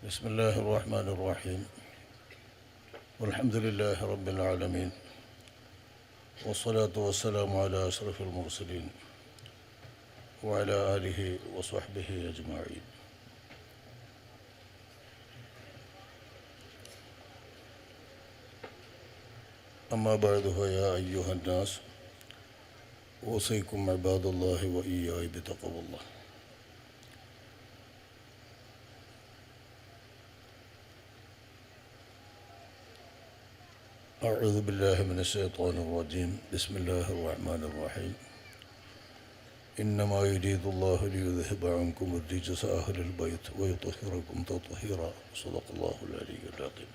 بسم الله الرحمن الرحيم والحمد لله رب العالمين والصلاة والسلام على أشرف المرسلين وعلى آله وصحبه أجمعين. أما بعد فيا أيها الناس أوصيكم عباد الله وإياي بتقوى الله. أعوذ بالله من الشيطان الرجيم. بسم الله الرحمن الرحيم. إنما يريد الله ليذهب عنكم الرجس أهل البيت ويطهركم تطهيرا. صدق الله العلي العظيم.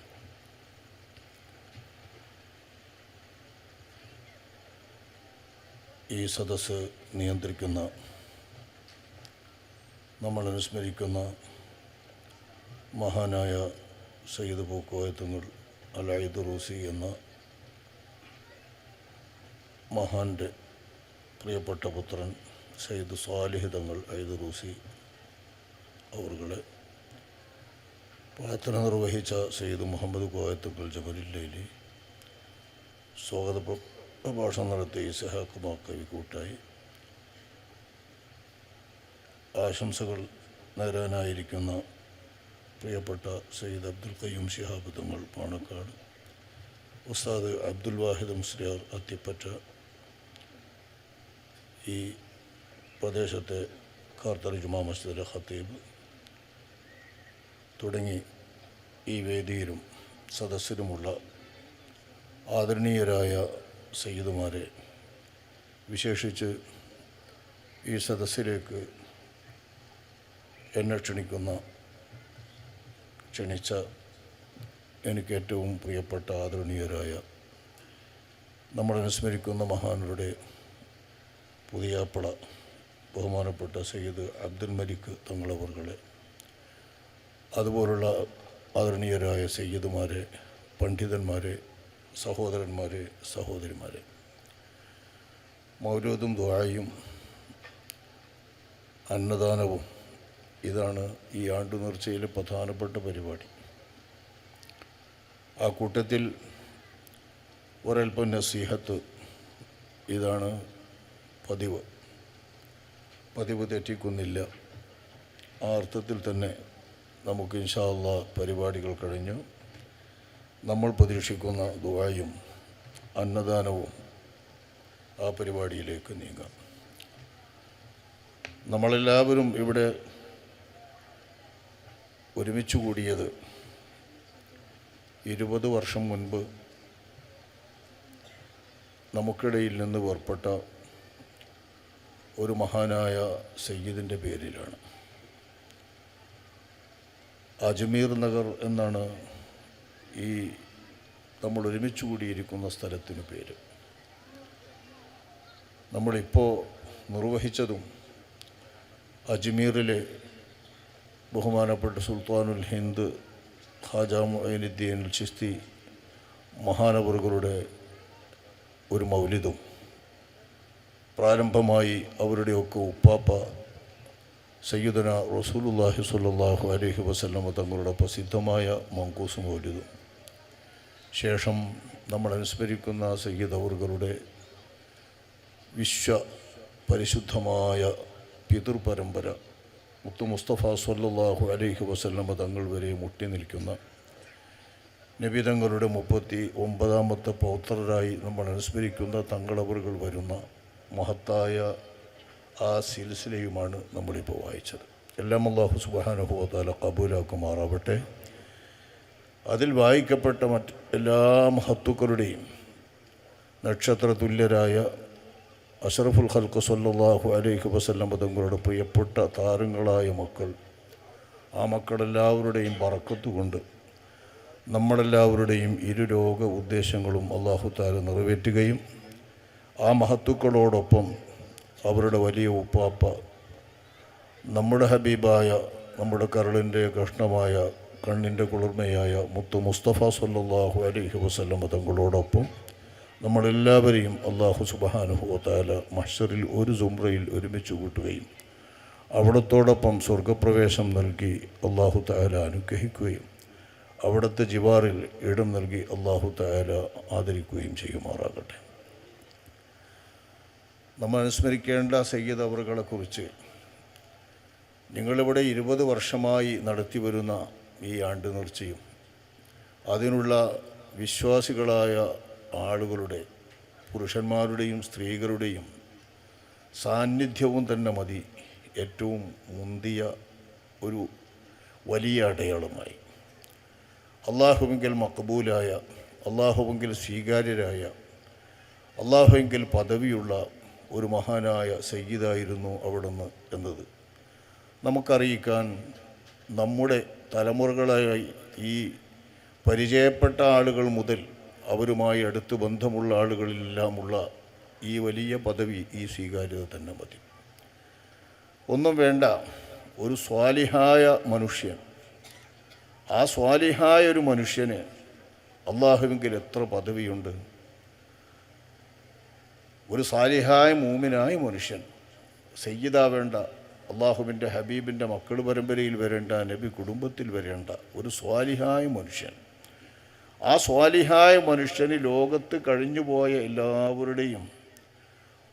ഈ സദസ്സ് നിയന്ത്രിക്കുന്ന, നമ്മൾ അനുസ്മരിക്കുന്ന മഹാനായ സയ്യിദ് പൂക്കോയ തങ്ങൾ അൽ ഐദറൂസി എന്ന മഹാൻ്റെ പ്രിയപ്പെട്ട പുത്രൻ സയ്യിദ് സ്വാലിഹ് തങ്ങൾ ഐദറൂസി അവരുടെ പ്രാർത്ഥന നിർവഹിച്ച സയ്യിദ് മുഹമ്മദ് കോയത്തങ്ങൾ ജബലില്ലയിലെ സ്വാഗത പ്രഭാഷണം നടത്തിയ ഇസ്ഹാഖ് മാക്കവി കൂട്ടായി ആശംസകൾ നേരാനായിരിക്കുന്ന പ്രിയപ്പെട്ട സയ്യിദ് അബ്ദുൽ ഖയ്യൂം ശിഹാബ് തങ്ങൾ പാണക്കാട്, ഉസ്താദ് അബ്ദുൽ വാഹിദ് മുസ്ലിയാർ അത്തിപ്പറ്റ, ഈ പ്രദേശത്തെ ഖാർത്തറി ജുമാ മസ്ജിദിലെ ഖത്തീബ് തുടങ്ങി ഈ വേദിയിലും സദസ്സിലുമുള്ള ആദരണീയരായ സയ്യിദുമാരെ, വിശേഷിച്ച് ഈ സദസ്സിലേക്ക് എന്നെ ക്ഷണിച്ച എനിക്ക് ഏറ്റവും പ്രിയപ്പെട്ട ആദരണീയരായ നമ്മൾ അനുസ്മരിക്കുന്ന മഹാനരുടെ പുതിയാപ്പള ബഹുമാനപ്പെട്ട സയ്യിദ് അബ്ദുൽ മലിക് തങ്ങളവർകളെ, അതുപോലുള്ള ആദരണീയരായ സയ്യിദുമാരെ, പണ്ഡിതന്മാരെ, സഹോദരന്മാരെ, സഹോദരിമാരെ, മൗലൂദും ദുആയും അന്നദാനവും ഇതാണ് ഈ ആണ്ടു നേർച്ചയിലെ പ്രധാനപ്പെട്ട പരിപാടി. ആ കൂട്ടത്തിൽ ഒരൽപ്പം നസീഹത്ത്, ഇതാണ് പതിവ് തെറ്റിക്കുന്നില്ല. ആ അർത്ഥത്തിൽ തന്നെ നമുക്ക് ഇൻഷാ അല്ലാഹ് പരിപാടികൾ കഴിഞ്ഞു നമ്മൾ പ്രതീക്ഷിക്കുന്ന ദുആയും അന്നദാനവും ആ പരിപാടിയിലേക്ക് നീങ്ങാം. നമ്മളെല്ലാവരും ഇവിടെ ഒരുമിച്ച് കൂടിയത് 20 വർഷം മുൻപ് നമുക്കിടയിൽ നിന്ന് വേർപ്പെട്ട ഒരു മഹാനായ സയ്യിദിൻ്റെ പേരിലാണ്. അജ്മീർ നഗർ എന്നാണ് ഈ നമ്മൾ ഒരുമിച്ച് കൂടിയിരിക്കുന്ന സ്ഥലത്തിന് പേര്. നമ്മളിപ്പോൾ നിർവഹിച്ചതും അജ്മീറിലെ ബഹുമാനപ്പെട്ട സുൽത്താനുൽ ഹിന്ദ് ഖാജാ മുഈനുദ്ദീൻ ചിശ്തി മഹാനവറുകളുടെ ഒരു മൗലിദും, പ്രാരംഭമായി അവരുടെയൊക്കെ ഉപ്പാപ്പ സയ്യിദുന റസൂലുള്ളാഹി സ്വല്ലല്ലാഹു അലൈഹി വസല്ലമ തങ്ങളുടെ പ്രസിദ്ധമായ മങ്കൂസ് മൗലിദും, ശേഷം നമ്മൾ അനുസ്മരിക്കുന്ന സയ്യിദ് അവറുകളുടെ പരിശുദ്ധമായ പിതൃപരമ്പര മുത്തു മുസ്തഫ സ്വല്ലല്ലാഹു അലൈഹി വസല്ലമ തങ്ങൾ വരെ മുട്ടി നിൽക്കുന്ന നബി തങ്ങളുടെ 39ാമത്തെ പൗത്രരായി നമ്മൾ അനുസ്മരിക്കുന്ന തങ്ങളവറുകൾ വരുന്ന മഹത്തായ ആ സിൽസിലയുമാണ് നമ്മളിപ്പോൾ വായിച്ചത്. എല്ലാം അല്ലാഹു സുബ്ഹാനഹു വ തആല ഖബൂലാക്കുമാറാവട്ടെ. അതിൽ വായിക്കപ്പെട്ട എല്ലാ മഹത്തുക്കളുടെയും നക്ഷത്രതുല്യരായ അഷ്റഫുൽ ഖൽഖ് സ്വല്ലല്ലാഹു അലൈഹി വസല്ലം തങ്ങളുടെ പ്രിയപ്പെട്ട താരങ്ങളായ മക്കൾ, ആ മക്കളെല്ലാവരുടെയും ബറക്കത്ത് കൊണ്ട് നമ്മളെല്ലാവരുടെയും ഇരുലോക ഉദ്ദേശങ്ങളും അല്ലാഹു തആല നിറവേറ്റുകയും ആ മഹത്തുക്കളോടൊപ്പം അവരുടെ വലിയ ഉപ്പാപ്പ നമ്മുടെ ഹബീബായ, നമ്മുടെ കരളിൻ്റെ കഷ്ണമായ, കണ്ണിൻ്റെ കുളിർമയായ മുത്തു മുസ്തഫ സ്വല്ലല്ലാഹു അലൈഹി വസല്ലം തങ്ങളോടൊപ്പം നമ്മളെല്ലാവരെയും അല്ലാഹു സുബ്ഹാനഹു വ തആല മഹ്ശറിൽ ഒരു സുംറയിൽ ഒരുമിച്ച് കൂട്ടുകയും അവിടത്തോടൊപ്പം സ്വർഗപ്രവേശം നൽകി അള്ളാഹു തആല അനുഗ്രഹിക്കുകയും അവിടുത്തെ ജിവാറിൽ ഇടം നൽകി അള്ളാഹു തആല ആദരിക്കുകയും ചെയ്യുമാറാകട്ടെ. നമ്മൾ അനുസ്മരിക്കേണ്ട സയ്യിദ് അവറുകളെക്കുറിച്ച് നിങ്ങളിവിടെ 20 വർഷമായി നടത്തി വരുന്ന ഈ ആണ്ട് നേർച്ചയും അതിനുള്ള വിശ്വാസികളായ ആളുകളുടെ പുരുഷന്മാരുടെയും സ്ത്രീകളുടെയും സാന്നിധ്യവും തന്നെ മതി ഏറ്റവും മുന്തിയ ഒരു വലിയ അടയാളമായി. അള്ളാഹുവിങ്കിൽ മഖബൂലായ, അള്ളാഹുവിങ്കിൽ സ്വീകാര്യരായ, അള്ളാഹുവിങ്കിൽ പദവിയുള്ള ഒരു മഹാനായ സയ്യിദായിരുന്നു അവിടുന്ന് എന്നത് നമുക്കറിയിക്കാൻ നമ്മുടെ തലമുറകളായി ഈ പരിചയപ്പെട്ട ആളുകൾ മുതൽ അവരുമായി അടുത്ത് ബന്ധമുള്ള ആളുകളിലെല്ലാമുള്ള ഈ വലിയ പദവി, ഈ സ്വീകാര്യത തന്നെ മതി. ഒന്നും വേണ്ട, ഒരു സ്വാലിഹായ മനുഷ്യൻ, ആ സ്വാലിഹായ ഒരു മനുഷ്യന് അള്ളാഹുവിങ്കിൽ എത്ര പദവിയുണ്ട്. ഒരു സാലിഹായ മൂമിനായ മനുഷ്യൻ, സയ്യിദാവേണ്ട, അള്ളാഹുവിൻ്റെ ഹബീബിൻ്റെ മക്കൾ പരമ്പരയിൽ വരേണ്ട, നബി കുടുംബത്തിൽ വരേണ്ട ഒരു സ്വാലിഹായ മനുഷ്യൻ, ആ സ്വാലിഹായ മനുഷ്യന് ലോകത്ത് കഴിഞ്ഞുപോയ എല്ലാവരുടെയും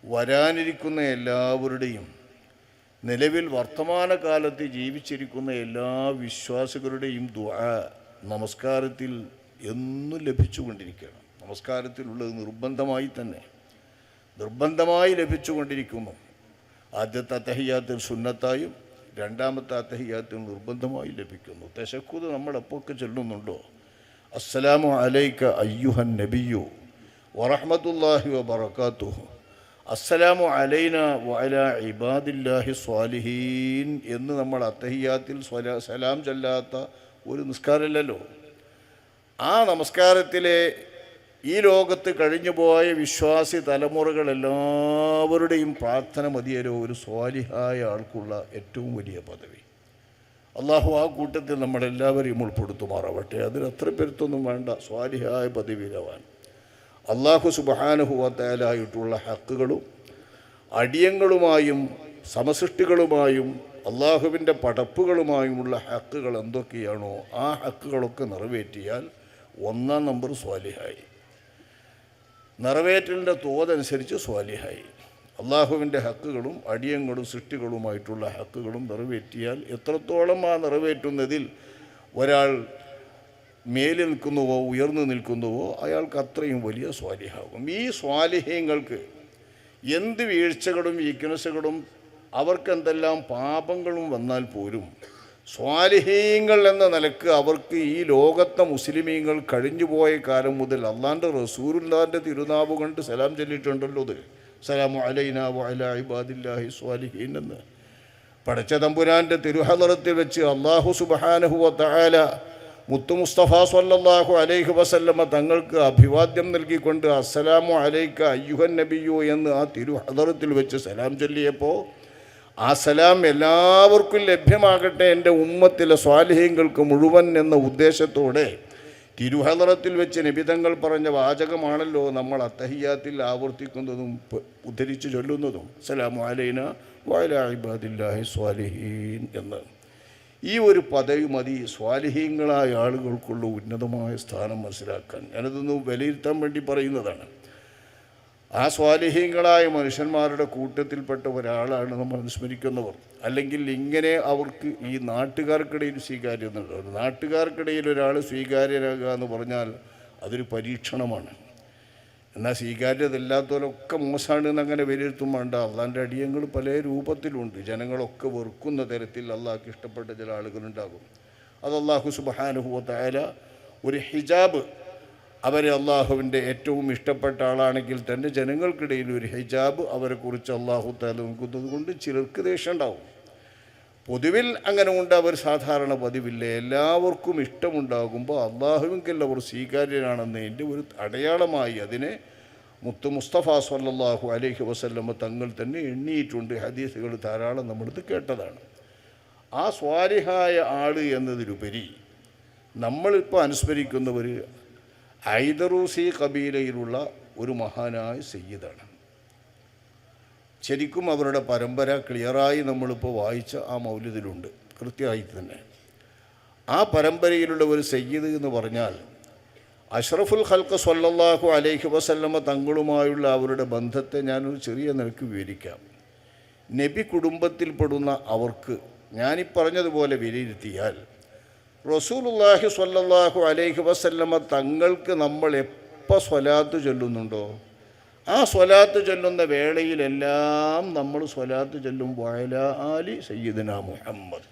വരാനിരിക്കുന്ന എല്ലാവരുടെയും നിലവിൽ വർത്തമാനകാലത്ത് ജീവിച്ചിരിക്കുന്ന എല്ലാ വിശ്വാസികളുടെയും ദുആ നമസ്കാരത്തിൽ എന്നും ലഭിച്ചുകൊണ്ടിരിക്കുകയാണ്. നമസ്കാരത്തിലുള്ളത് നിർബന്ധമായി ലഭിച്ചുകൊണ്ടിരിക്കുന്നു. ആദ്യത്തെ അത്തഹിയ്യാത്തിൽ സുന്നത്തായും രണ്ടാമത്തെ അത്തഹിയ്യാത്തിൽ നിർബന്ധമായി ലഭിക്കുന്നു. തശഹ്ഹുദ് നമ്മൾ എപ്പോഴൊക്കെ ചൊല്ലുന്നുണ്ടോ, അസ്സലാമു അലൈക അയ്യുഹൻ നബിയു വറഹ്മത്തുള്ളാഹി വബറകാതുഹു, അസ്സലാമു അലൈന വഅലാ ഇബാദില്ലാഹി സ്വാലിഹീൻ എന്ന് നമ്മൾ അത്തഹിയ്യാത്തിൽ സലാം ചൊല്ലാത്ത ഒരു നിസ്കാരമല്ലല്ലോ. ആ നമസ്കാരത്തിലെ ഈ ലോകത്ത് കഴിഞ്ഞുപോയ വിശ്വാസി തലമുറകളെല്ലാവരുടെയും പ്രാർത്ഥന മതിയല്ലോ ഒരു സ്വാലിഹായ ആൾക്കുള്ള ഏറ്റവും വലിയ പദവി. അള്ളാഹു ആ കൂട്ടത്തിൽ നമ്മളെല്ലാവരെയും ഉൾപ്പെടുത്തുമാറാവട്ടെ. അതിന് അത്ര പെരുത്തൊന്നും വേണ്ട, സ്വാലിഹായ പദവിയിലാവാൻ. അള്ളാഹു സുബ്ഹാനഹു വ തആലയായിട്ടുള്ള ഹക്കുകളും അടിയങ്ങളുമായും സമസൃഷ്ടികളുമായും അള്ളാഹുവിൻ്റെ പടപ്പുകളുമായുമുള്ള ഹക്കുകൾ എന്തൊക്കെയാണോ ആ ഹക്കുകളൊക്കെ നിറവേറ്റിയാൽ 1-ാം നമ്പർ സ്വാലിഹായി. നിറവേറ്റലിൻ്റെ തോതനുസരിച്ച് സ്വാലിഹായി. അള്ളാഹുവിൻ്റെ ഹക്കുകളും അടിയങ്ങളും സൃഷ്ടികളുമായിട്ടുള്ള ഹക്കുകളും നിറവേറ്റിയാൽ എത്രത്തോളം ആ നിറവേറ്റുന്നതിൽ ഒരാൾ മേലിൽ നിൽക്കുന്നുവോ ഉയർന്നു നിൽക്കുന്നുവോ അയാൾക്ക് അത്രയും വലിയ സ്വാലിഹാകും. ഈ സ്വാലിഹ്യങ്ങൾക്ക് എന്ത് വീഴ്ചകളും വീക്ക്നെസ്സുകളും അവർക്കെന്തെല്ലാം പാപങ്ങളും വന്നാൽ പോലും സ്വാലിഹീങ്ങൾ എന്ന നിലക്ക് അവർക്ക് ഈ ലോകത്തെ മുസ്ലിമീങ്ങൾ കഴിഞ്ഞുപോയ കാലം മുതൽ അള്ളാൻ്റെ റസൂലുള്ളാഹിൻ്റെ തിരുനാവ് കൊണ്ട് സലാം ചൊല്ലിയിട്ടുണ്ടല്ലോ. അത് സലാമു അലൈനാ വഅലാ ഇബാദില്ലാഹി സ്വാലിഹീൻ എന്ന് പടച്ച തമ്പുരാൻ്റെ തിരുഹളറത്തിൽ വെച്ച് അള്ളാഹു സുബ്ഹാനഹു വ തആല മുത്തു മുസ്തഫ സ്വല്ലല്ലാഹു അലൈഹി വസല്ലമ തങ്ങൾക്ക് അഭിവാദ്യം നൽകിക്കൊണ്ട് അസ്സലാമു അലൈക അയ്യുഹൻ നബിയു എന്ന് ആ തിരുഹളറത്തിൽ വെച്ച് സലാം ചൊല്ലിയപ്പോൾ ആ സലാം എല്ലാവർക്കും ലഭ്യമാകട്ടെ എൻ്റെ ഉമ്മത്തിലെ സ്വാലിഹീങ്ങൾക്ക് മുഴുവൻ എന്ന ഉദ്ദേശത്തോടെ തിരുഹളറത്തിൽ വെച്ച് നബിതങ്ങൾ പറഞ്ഞ വാചകമാണല്ലോ നമ്മൾ അത്തഹിയ്യാത്തിൽ ആവർത്തിക്കുന്നതും ഉദ്ധരിച്ച് ചൊല്ലുന്നതും. സലാമു അലൈന വഅലാ ഇബാദില്ലാഹി സ്വാലിഹീൻ എന്ന്. ഈ ഒരു പദവി മതി സ്വാലിഹീങ്ങളായ ആളുകൾക്കുള്ള ഉന്നതമായ സ്ഥാനം മനസ്സിലാക്കാൻ. ഞാനതൊന്ന് വിലയിരുത്താൻ വേണ്ടി പറയുന്നതാണ്. ആ സ്വാലിഹീങ്ങളായ മനുഷ്യന്മാരുടെ കൂട്ടത്തിൽപ്പെട്ട ഒരാളാണ് നമ്മൾ അനുസ്മരിക്കുന്നവർ. അല്ലെങ്കിൽ ഇങ്ങനെ അവർക്ക് ഈ നാട്ടുകാർക്കിടയിൽ സ്വീകാര്യത ഉണ്ടാവും. നാട്ടുകാർക്കിടയിൽ ഒരാൾ സ്വീകാര്യരാകുക എന്ന് പറഞ്ഞാൽ അതൊരു പരീക്ഷണമാണ്. എന്നാൽ സ്വീകാര്യത ഇല്ലാത്തവരൊക്കെ മോശമാണ് എന്നങ്ങനെ വിലയിരുത്തും വേണ്ട. അള്ളാൻ്റെ അടിയങ്ങൾ പല രൂപത്തിലുണ്ട്. ജനങ്ങളൊക്കെ വെറുക്കുന്ന തരത്തിൽ അള്ളാഹ്ക്ക് ഇഷ്ടപ്പെട്ട ചില ആളുകളുണ്ടാകും. അത് അള്ളാഹു സുബ്ഹാനഹു വ തആല ഒരു ഹിജാബ്, അവരെ അള്ളാഹുവിൻ്റെ ഏറ്റവും ഇഷ്ടപ്പെട്ട ആളാണെങ്കിൽ തന്നെ ജനങ്ങൾക്കിടയിൽ ഒരു ഹിജാബ് അവരെക്കുറിച്ച് അള്ളാഹു തആല നൽകുന്നത് കൊണ്ട് ചിലർക്ക് ദേഷ്യം ഉണ്ടാവും. പൊതുവിൽ അങ്ങനെ ഉണ്ട്, അവർ സാധാരണ പതിവില്ല. എല്ലാവർക്കും ഇഷ്ടമുണ്ടാകുമ്പോൾ അള്ളാഹുവിങ്കിൽ അവർ സ്വീകാര്യനാണെന്നതിൻ്റെ ഒരു അടയാളമായി അതിനെ മുത്തു മുസ്തഫ സ്വല്ലല്ലാഹു അലൈഹി വസല്ലമ തങ്ങൾ തന്നെ എണ്ണിയിട്ടുണ്ട്. ഹദീസുകൾ ധാരാളം നമ്മളിത് കേട്ടതാണ്. ആ സ്വാലിഹായ ആൾ എന്നതിലുപരി നമ്മളിപ്പോൾ അനുസ്മരിക്കുന്നവർ ഐദറൂസി കബീലയിലുള്ള ഒരു മഹാനായ സയ്യിദാണ്. ശരിക്കും അവരുടെ പരമ്പര ക്ലിയറായി നമ്മളിപ്പോൾ വായിച്ച ആ മൗലിദിലുണ്ട്, കൃത്യമായി തന്നെ. ആ പരമ്പരയിലുള്ള ഒരു സയ്യിദ് എന്ന് പറഞ്ഞാൽ അഷ്റഫുൽ ഖൽഖ് സ്വല്ലല്ലാഹു അലൈഹി വസല്ലമ തങ്ങളുമായുള്ള അവരുടെ ബന്ധത്തെ ഞാനൊരു ചെറിയ നിലക്ക് വിവരിക്കാം. നബി കുടുംബത്തിൽപ്പെടുന്ന അവർക്ക് ഞാനീ പറഞ്ഞതുപോലെ വിലയിരുത്തിയാൽ റസൂലുള്ളാഹി സ്വല്ലല്ലാഹു അലൈഹി വസല്ലമ തങ്ങൾക്ക് നമ്മൾ എപ്പോൾ സ്വലാത്ത് ചൊല്ലുന്നുണ്ടോ ആ സ്വലാത്ത് ചൊല്ലുന്ന വേളയിലെല്ലാം നമ്മൾ സ്വലാത്ത് ചൊല്ലും വഅലാ ആലി സയ്യിദിനാ മുഹമ്മദ്,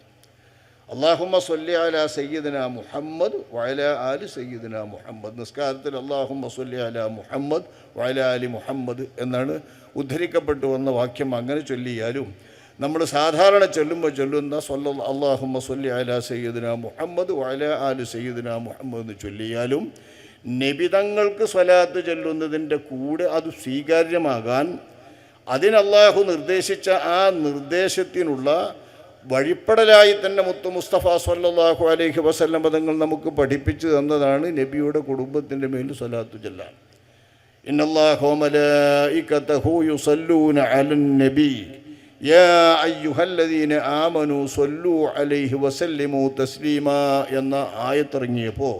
അല്ലാഹുമ്മ സ്വല്ലി അലാ സയ്യിദിനാ മുഹമ്മദ് വഅലാ ആലി സയ്യിദിനാ മുഹമ്മദ്. നിസ്കാരത്തിൽ അല്ലാഹുമ്മ സ്വല്ലി അലാ മുഹമ്മദ് വഅലാ ആലി മുഹമ്മദ് എന്നാണ് ഉദ്ധരിക്കപ്പെട്ടു വന്ന വാക്യം. അങ്ങനെ ചൊല്ലിയാലും നമ്മൾ സാധാരണ ചൊല്ലുമ്പോൾ ചൊല്ലുന്ന അല്ലാഹുമ്മ സ്വല്ലി അലാ സയ്യിദിനാ മുഹമ്മദ് വഅലാ ആലി സയ്യിദിനാ മുഹമ്മദ് എന്ന് ചൊല്ലിയാലും നബിതങ്ങൾക്ക് സ്വലാത്ത് ചൊല്ലുന്നതിൻ്റെ കൂടെ അത് സ്വീകാര്യമാകാൻ അതിന് അല്ലാഹു നിർദ്ദേശിച്ച ആ നിർദ്ദേശത്തിനുള്ള വഴിപ്പെടലായി തന്നെ മുത്തു മുസ്തഫ സ്വല്ലല്ലാഹു അലൈഹി വസല്ലം തങ്ങൾ നമുക്ക് പഠിപ്പിച്ചു തന്നതാണ് നബിയുടെ കുടുംബത്തിൻ്റെ മേൽ സ്വലാത്ത് ചൊല്ലാൻ. ഇന്നല്ലാഹ വമലായികതഹു യുസല്ലൂന അലൻ നബി യാ അയ്യുഹല്ലദീന ആമനു സ്വല്ലു അലൈഹി വസല്ലിമു തസ്ലീമാ എന്ന ആയത്തിറങ്ങിയപ്പോൾ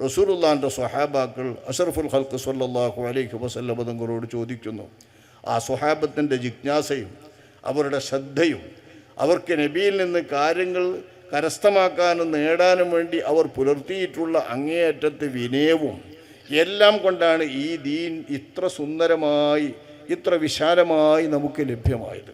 റസൂലുള്ളാഹിൻ്റെ സ്വഹാബാക്കൾ അഷ്റഫുൽ ഖൽഖ് സ്വല്ലല്ലാഹു അലൈഹി വസല്ലം തങ്ങളോട് ചോദിക്കുന്നു. ആ സ്വഹാബത്തിൻ്റെ ജിജ്ഞാസയും അവരുടെ ശ്രദ്ധയും അവർക്ക് നബിയിൽ നിന്ന് കാര്യങ്ങൾ കരസ്ഥമാക്കാനും നേടാനും വേണ്ടി അവർ പുലർത്തിയിട്ടുള്ള അങ്ങേയറ്റത്തെ വിനയവും എല്ലാം കൊണ്ടാണ് ഈ ദീൻ ഇത്ര സുന്ദരമായി ഇത്ര വിശാലമായി നമുക്ക് ലഭ്യമായത്.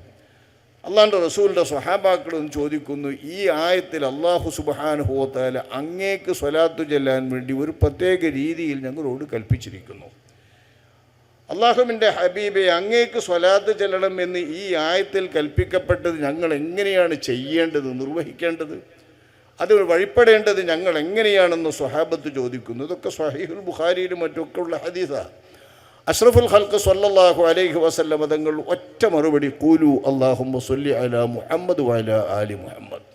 അള്ളാഹുവിൻ്റെ റസൂലിൻ്റെ സ്വഹാബാക്കളും ചോദിക്കുന്നു, ഈ ആയത്തിൽ അല്ലാഹു സുബ്ഹാനഹു വ തആല അങ്ങേക്ക് സ്വലാത്തു ചൊല്ലാൻ വേണ്ടി ഒരു പ്രത്യേക രീതിയിൽ ഞങ്ങളോട് കൽപ്പിച്ചിരിക്കുന്നു. അല്ലാഹുവിൻ്റെ ഹബീബെ അങ്ങേക്ക് സ്വലാത്ത് ചൊല്ലണം എന്ന് ഈ ആയത്തിൽ കൽപ്പിക്കപ്പെട്ടത് ഞങ്ങൾ എങ്ങനെയാണ് ചെയ്യേണ്ടത്, നിർവഹിക്കേണ്ടത്, അത് വഴിപ്പെടേണ്ടത് ഞങ്ങൾ എങ്ങനെയാണെന്ന് സ്വഹാബത്ത് ചോദിക്കുന്നു. ഇതൊക്കെ സ്വഹീഹുൽ ബുഖാരിയിലും മറ്റൊക്കെ ഉള്ള ഹദീസാണ്. അഷ്റഫുൽ ഖൽഖ് സ്വല്ലല്ലാഹു അലൈഹി വസല്ലം തങ്ങൾ ഒറ്റ മറുപടി, ഖൂലു അല്ലാഹുമ്മ സ്വല്ലി അലാ മുഹമ്മദ് വഅലാ ആലി മുഹമ്മദ്.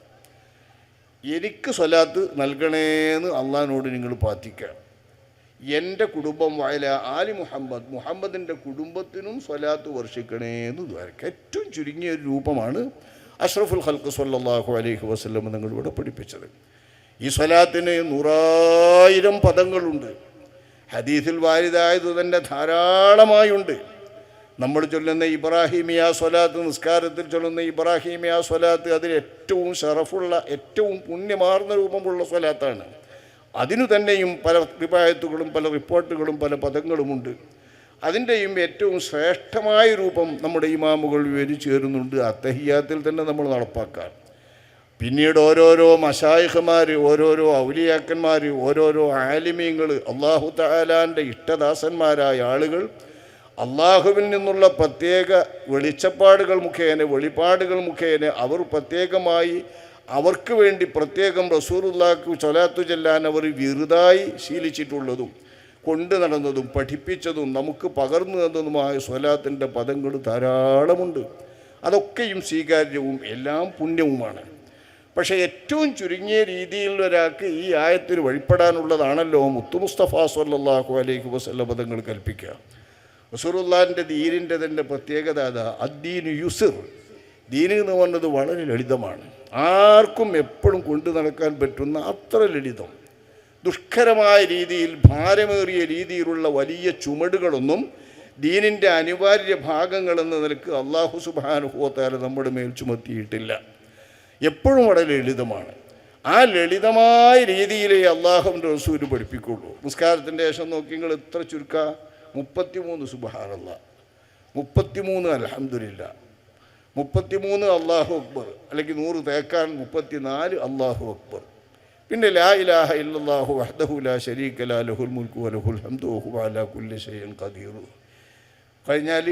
എനിക്ക് സ്വലാത്ത് നൽകണേന്ന് അള്ളാഹിനോട് നിങ്ങൾ പ്രാർത്ഥിക്കുക. എൻ്റെ കുടുംബം വഅലാ ആലി മുഹമ്മദ്, മുഹമ്മദിൻ്റെ കുടുംബത്തിനും സ്വലാത്ത് വർഷിക്കണേന്ന് ദ്വാരക്കുക. ഏറ്റവും ചുരുങ്ങിയ ഒരു രൂപമാണ് അഷ്റഫുൽ ഖൽഖ് സ്വല്ലല്ലാഹു അലൈഹി വസല്ലം തങ്ങൾ ഇവിടെ പഠിപ്പിച്ചത്. ഈ സ്വലാത്തിന് 100,000 പദങ്ങളുണ്ട്. ഹദീസിൽ വാരിദായത് തന്നെ ധാരാളമായുണ്ട്. നമ്മൾ ചൊല്ലുന്ന ഇബ്രാഹിമിയ സ്വലാത്ത്, നിസ്കാരത്തിൽ ചൊല്ലുന്ന ഇബ്രാഹിമിയ സ്വലാത്ത് അതിൽ ഏറ്റവും ഷറഫുള്ള ഏറ്റവും പുണ്യമാർന്ന രൂപമുള്ള സ്വലാത്താണ്. അതിനു തന്നെയും പല റിവായത്തുകളും പല റിപ്പോർട്ടുകളും പല പദങ്ങളുമുണ്ട്. അതിൻ്റെയും ഏറ്റവും ശ്രേഷ്ഠമായ രൂപം നമ്മുടെ ഇമാമുകൾ വിവരിച്ചു തരുന്നുണ്ട്. അത്തഹിയാത്തിൽ തന്നെ നമ്മൾ നടപ്പാക്കാൻ. പിന്നീട് ഓരോരോ മശായിഖുമാർ, ഓരോരോ ഔലിയാക്കന്മാർ, ഓരോരോ ആലിമീങ്ങൾ, അല്ലാഹു തആലാൻ്റെ ഇഷ്ടദാസന്മാരായ ആളുകൾ അള്ളാഹുവിൽ നിന്നുള്ള പ്രത്യേക വെളിച്ചപ്പാടുകൾ മുഖേന വെളിപ്പാടുകൾ മുഖേന അവർ പ്രത്യേകമായി അവർക്ക് വേണ്ടി പ്രത്യേകം റസൂലുള്ളാഹിക്ക് സ്വലാത്തു ചൊല്ലാൻ അവർ വിറുതായി ശീലിച്ചിട്ടുള്ളതും കൊണ്ടു നടന്നതും പഠിപ്പിച്ചതും നമുക്ക് പകർന്നു തന്നതുമായ സ്വലാത്തിൻ്റെ പദങ്ങൾ ധാരാളമുണ്ട്. അതൊക്കെയും സ്വീകാര്യവും എല്ലാം പുണ്യവുമാണ്. പക്ഷേ ഏറ്റവും ചുരുങ്ങിയ രീതിയിൽ ഒരാൾക്ക് ഈ ആയത്തിന് വഴിപ്പെടാനുള്ളതാണല്ലോ മുത്തു മുസ്തഫ സ്വല്ലല്ലാഹു അലൈഹി വസല്ലം പദങ്ങൾ കൽപ്പിക്കുക. റസൂലുള്ളാഹിൻ്റെ ദീനിൻ്റെ തന്നെ പ്രത്യേകത അതാ, അദ്ദീനു യുസ്ർ. ദീന് എന്ന് പറഞ്ഞത് വളരെ ലളിതമാണ്. ആർക്കും എപ്പോഴും കൊണ്ടു നടക്കാൻ പറ്റുന്ന അത്ര ലളിതം. ദുഷ്കരമായ രീതിയിൽ ഭാരമേറിയ രീതിയിലുള്ള വലിയ ചുമടുകളൊന്നും ദീനിൻ്റെ അനിവാര്യ ഭാഗങ്ങളെന്ന നിലക്ക് അല്ലാഹു സുബ്ഹാനഹു വ തആല നമ്മുടെ മേൽ ചുമത്തിയിട്ടില്ല. എപ്പോഴും വളരെ ലളിതമാണ്. ആ ലളിതമായ രീതിയിലേ അല്ലാഹുവിൻ്റെ റസൂൽ പഠിപ്പിക്കുള്ളൂ. നിസ്കാരത്തിൻ്റെ ശേഷം നോക്കി നിങ്ങൾ എത്ര ചുരുക്കുക, 33 സുബ്ഹാനല്ലാഹ്, 33 അൽഹംദുലില്ലാഹ്, 33 അല്ലാഹു അക്ബർ, അല്ലെങ്കിൽ 100 തേക്കാൻ 34 അല്ലാഹു അക്ബർ. പിന്നെ ലാ ഇലാഹ ഇല്ലല്ലാഹു വഹ്ദഹു ലാ ശരീക ലാ ലഹുൽ മുൽക്കു വലഹുൽ ഹംദു വഹുവ അലാ കുല്ലി ഷൈഇൻ ഖദീർ. കഴിഞ്ഞാൽ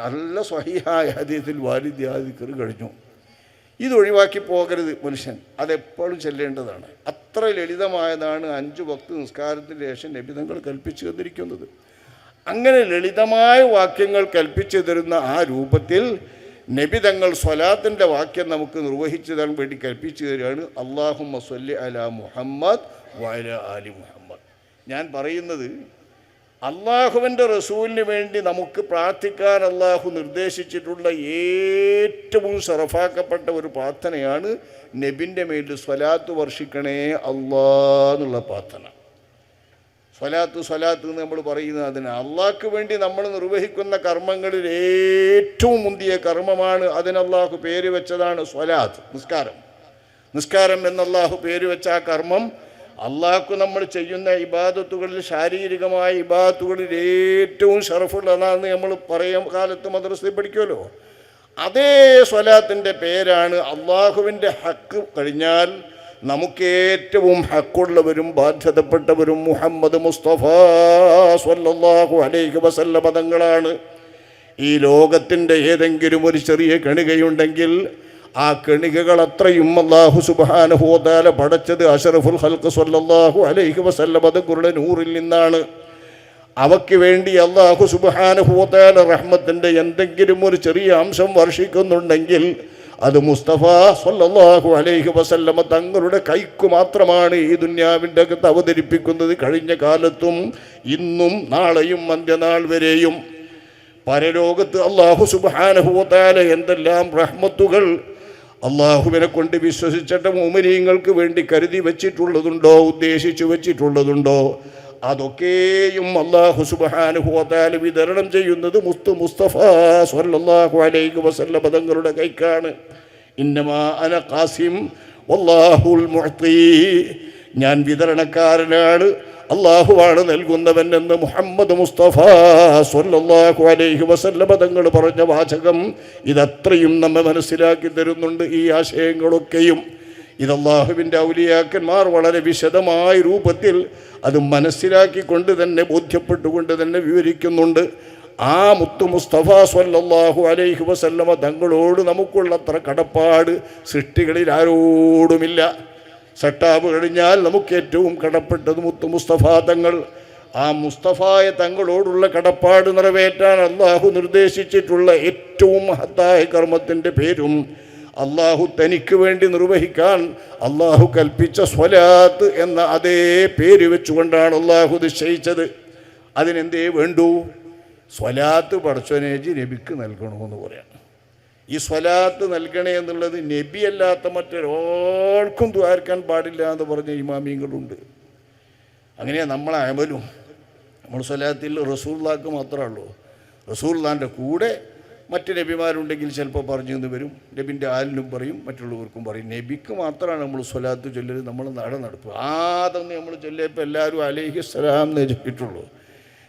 നല്ല സ്വഹീഹായ ഹദീസിൽ വാരിദ് ആ ദിക്ർ കഴിഞ്ഞു. ഇതൊഴിവാക്കി പോകരുത് മനുഷ്യൻ, അതെപ്പോഴും ചെല്ലേണ്ടതാണ്. അത്ര ലളിതമായതാണ് 5 വക്ത് നിസ്കാരത്തിൻ്റെ ശേഷം നബി തങ്ങൾ കൽപ്പിച്ചു തന്നിരിക്കുന്നത്. അങ്ങനെ ലളിതമായ വാക്യങ്ങൾ കൽപ്പിച്ചു തരുന്ന ആ രൂപത്തിൽ നബി തങ്ങൾ സ്വലാത്തിൻ്റെ വാക്യം നമുക്ക് നിർവഹിച്ചു തരാൻ വേണ്ടി കൽപ്പിച്ചു തരികയാണ്. അല്ലാഹുമ്മ സ്വല്ലി അലാ മുഹമ്മദ് വഅലാ ആലി മുഹമ്മദ്. ഞാൻ പറയുന്നത് അള്ളാഹുവിൻ്റെ റസൂലിന് വേണ്ടി നമുക്ക് പ്രാർത്ഥിക്കാൻ അള്ളാഹു നിർദ്ദേശിച്ചിട്ടുള്ള ഏറ്റവും ശറഫാക്കപ്പെട്ട ഒരു പ്രാർത്ഥനയാണ് നബിൻ്റെ മേൽ സ്വലാത്ത് വർഷിക്കണേ അല്ലാ എന്നുള്ള പ്രാർത്ഥന. സ്വലാത്ത് എന്ന് നമ്മൾ പറയുന്നത് അതിന് അള്ളാഹ്ക്ക് വേണ്ടി നമ്മൾ നിർവഹിക്കുന്ന കർമ്മങ്ങളിൽ ഏറ്റവും മുന്തിയ കർമ്മമാണ്. അതിന് അള്ളാഹു പേര് വെച്ചതാണ് സ്വലാത്ത്, നിസ്കാരം എന്നല്ലാഹു പേര് വെച്ച ആ കർമ്മം അള്ളാഹ്ക്ക് നമ്മൾ ചെയ്യുന്ന ഇബാദത്തുകളിൽ, ശാരീരികമായ ഇബാദത്തുകളിൽ ഏറ്റവും ഷറഫുള്ളതാണെന്ന് നമ്മൾ പറയാൻ കാലത്ത് മദ്രസയിൽ പഠിക്കുമല്ലോ. അതേ സ്വലാത്തിൻ്റെ പേരാണ്. അള്ളാഹുവിൻ്റെ ഹക്ക് കഴിഞ്ഞാൽ നമുക്കേറ്റവും ഹക്കുള്ളവരും ബാധ്യതപ്പെട്ടവരും മുഹമ്മദ് മുസ്തഫ സ്വല്ലല്ലാഹു അലൈഹി വസല്ലം തങ്ങളാണ്. ഈ ലോകത്തിൻ്റെ ഏതെങ്കിലും ഒരു ചെറിയ കണികയുണ്ടെങ്കിൽ ആ കണികകൾ അത്രയും അല്ലാഹു സുബ്ഹാനഹു വ തആല പടച്ചത് അഷ്റഫുൽ ഖൽഖ് സ്വല്ലല്ലാഹു അലൈഹി വസല്ലം തങ്ങളുടെ നൂറിൽ നിന്നാണ്. അവയ്ക്ക് വേണ്ടി അല്ലാഹു സുബ്ഹാനഹു വ തആല റഹ്മത്തിൻ്റെ എന്തെങ്കിലും ഒരു ചെറിയ അംശം വർഷിക്കുന്നുണ്ടെങ്കിൽ അത് മുസ്തഫ സ്വല്ലല്ലാഹു അലൈഹി വസല്ലം തങ്ങളുടെ കൈക്കു മാത്രമാണ് ഈ ദുനിയാവിൻ്റെ അകത്ത് അവതരിപ്പിക്കുന്നത്. കഴിഞ്ഞ കാലത്തും ഇന്നും നാളെയും അന്ത്യനാൾ വരെയും പരലോകത്ത് അല്ലാഹു സുബ്ഹാനഹു വ തആല എന്തെല്ലാം റഹ്മത്തുകൾ അള്ളാഹുവിനെ കൊണ്ട് വിശ്വസിച്ചിട്ട് മുഅ്മിനീങ്ങൾക്ക് വേണ്ടി കരുതി വച്ചിട്ടുള്ളതുണ്ടോ, ഉദ്ദേശിച്ചു വച്ചിട്ടുള്ളതുണ്ടോ, അതൊക്കെയും അല്ലാഹു സുബ്ഹാനഹു വ തആല വിതരണം ചെയ്യുന്നത് മുസ്തഫ സ്വല്ലല്ലാഹു അലൈഹി വസല്ലം തങ്ങളുടെ കൈക്കാണ്. ഇന്നമാ അന ഖാസിം വല്ലാഹുൽ മുഅ്തി, ഞാൻ വിതരണക്കാരനാണ്, അള്ളാഹുവാണ് നൽകുന്നവൻ എന്ന് മുഹമ്മദ് മുസ്തഫ സ്വല്ലല്ലാഹു അലൈഹി വസല്ലം തങ്ങൾ പറഞ്ഞ വാചകം ഇതത്രയും നമ്മെ മനസ്സിലാക്കി തരുന്നുണ്ട്. ഈ ആശയങ്ങളൊക്കെയും ഇത് അല്ലാഹുവിൻ്റെ ഔലിയാക്കന്മാർ വളരെ വിശദമായ രൂപത്തിൽ അത് മനസ്സിലാക്കിക്കൊണ്ട് തന്നെ, ബോധ്യപ്പെട്ടുകൊണ്ട് തന്നെ വിവരിക്കുന്നുണ്ട്. ആ മുത്തു മുസ്തഫ സ്വല്ലല്ലാഹു അലൈഹി വസല്ലം തങ്ങളോട് നമുക്കുള്ളത്ര കടപ്പാട് സൃഷ്ടികളിൽ ആരോടുമില്ല. സട്ടാബ് കഴിഞ്ഞാൽ നമുക്ക് ഏറ്റവും കടപ്പെട്ടത് മുത്തു മുസ്തഫ തങ്ങൾ. ആ മുസ്തഫായ തങ്ങളോടുള്ള കടപ്പാട് നിറവേറ്റാൻ അള്ളാഹു നിർദ്ദേശിച്ചിട്ടുള്ള ഏറ്റവും മഹത്തായ കർമ്മത്തിൻ്റെ പേരും അള്ളാഹു തനിക്ക് വേണ്ടി നിർവഹിക്കാൻ അള്ളാഹു കൽപ്പിച്ച സ്വലാത്ത് എന്ന അതേ പേര് വെച്ചുകൊണ്ടാണ് അള്ളാഹു നിശ്ചയിച്ചത്. അതിനെന്തേ വേണ്ടു? സ്വലാത്ത് പടച്ചോനേജി നബിക്ക് നൽകണമെന്ന് പറയാം. ഈ സ്വലാത്ത് നൽകണേ എന്നുള്ളത് നബിയല്ലാത്ത മറ്റൊരാൾക്കും ദ്വാരക്കാൻ പാടില്ല എന്ന് പറഞ്ഞ ഇമാമിയങ്ങളുണ്ട്. അങ്ങനെയാണ് നമ്മളെ അമലും. നമ്മൾ സ്വലാത്തിൽ റസൂലുള്ളാഹിക്ക് മാത്രമേ ഉള്ളൂ. റസൂലുള്ളാഹിൻ്റെ കൂടെ മറ്റ് നബിമാരുണ്ടെങ്കിൽ ചിലപ്പോൾ പറഞ്ഞു എന്ന് വരും. നബിൻ്റെ ആലിനും പറയും, മറ്റുള്ളവർക്കും പറയും. നബിക്ക് മാത്രമാണ് നമ്മൾ സ്വലാത്ത് ചൊല്ലരുത്, നമ്മൾ നടത്തുക. ആദ്യം നമ്മൾ ചൊല്ലിയപ്പോൾ എല്ലാവരും അലൈഹിസ്സലാം എന്നേ ചൊല്ലിയിട്ടുള്ളൂ.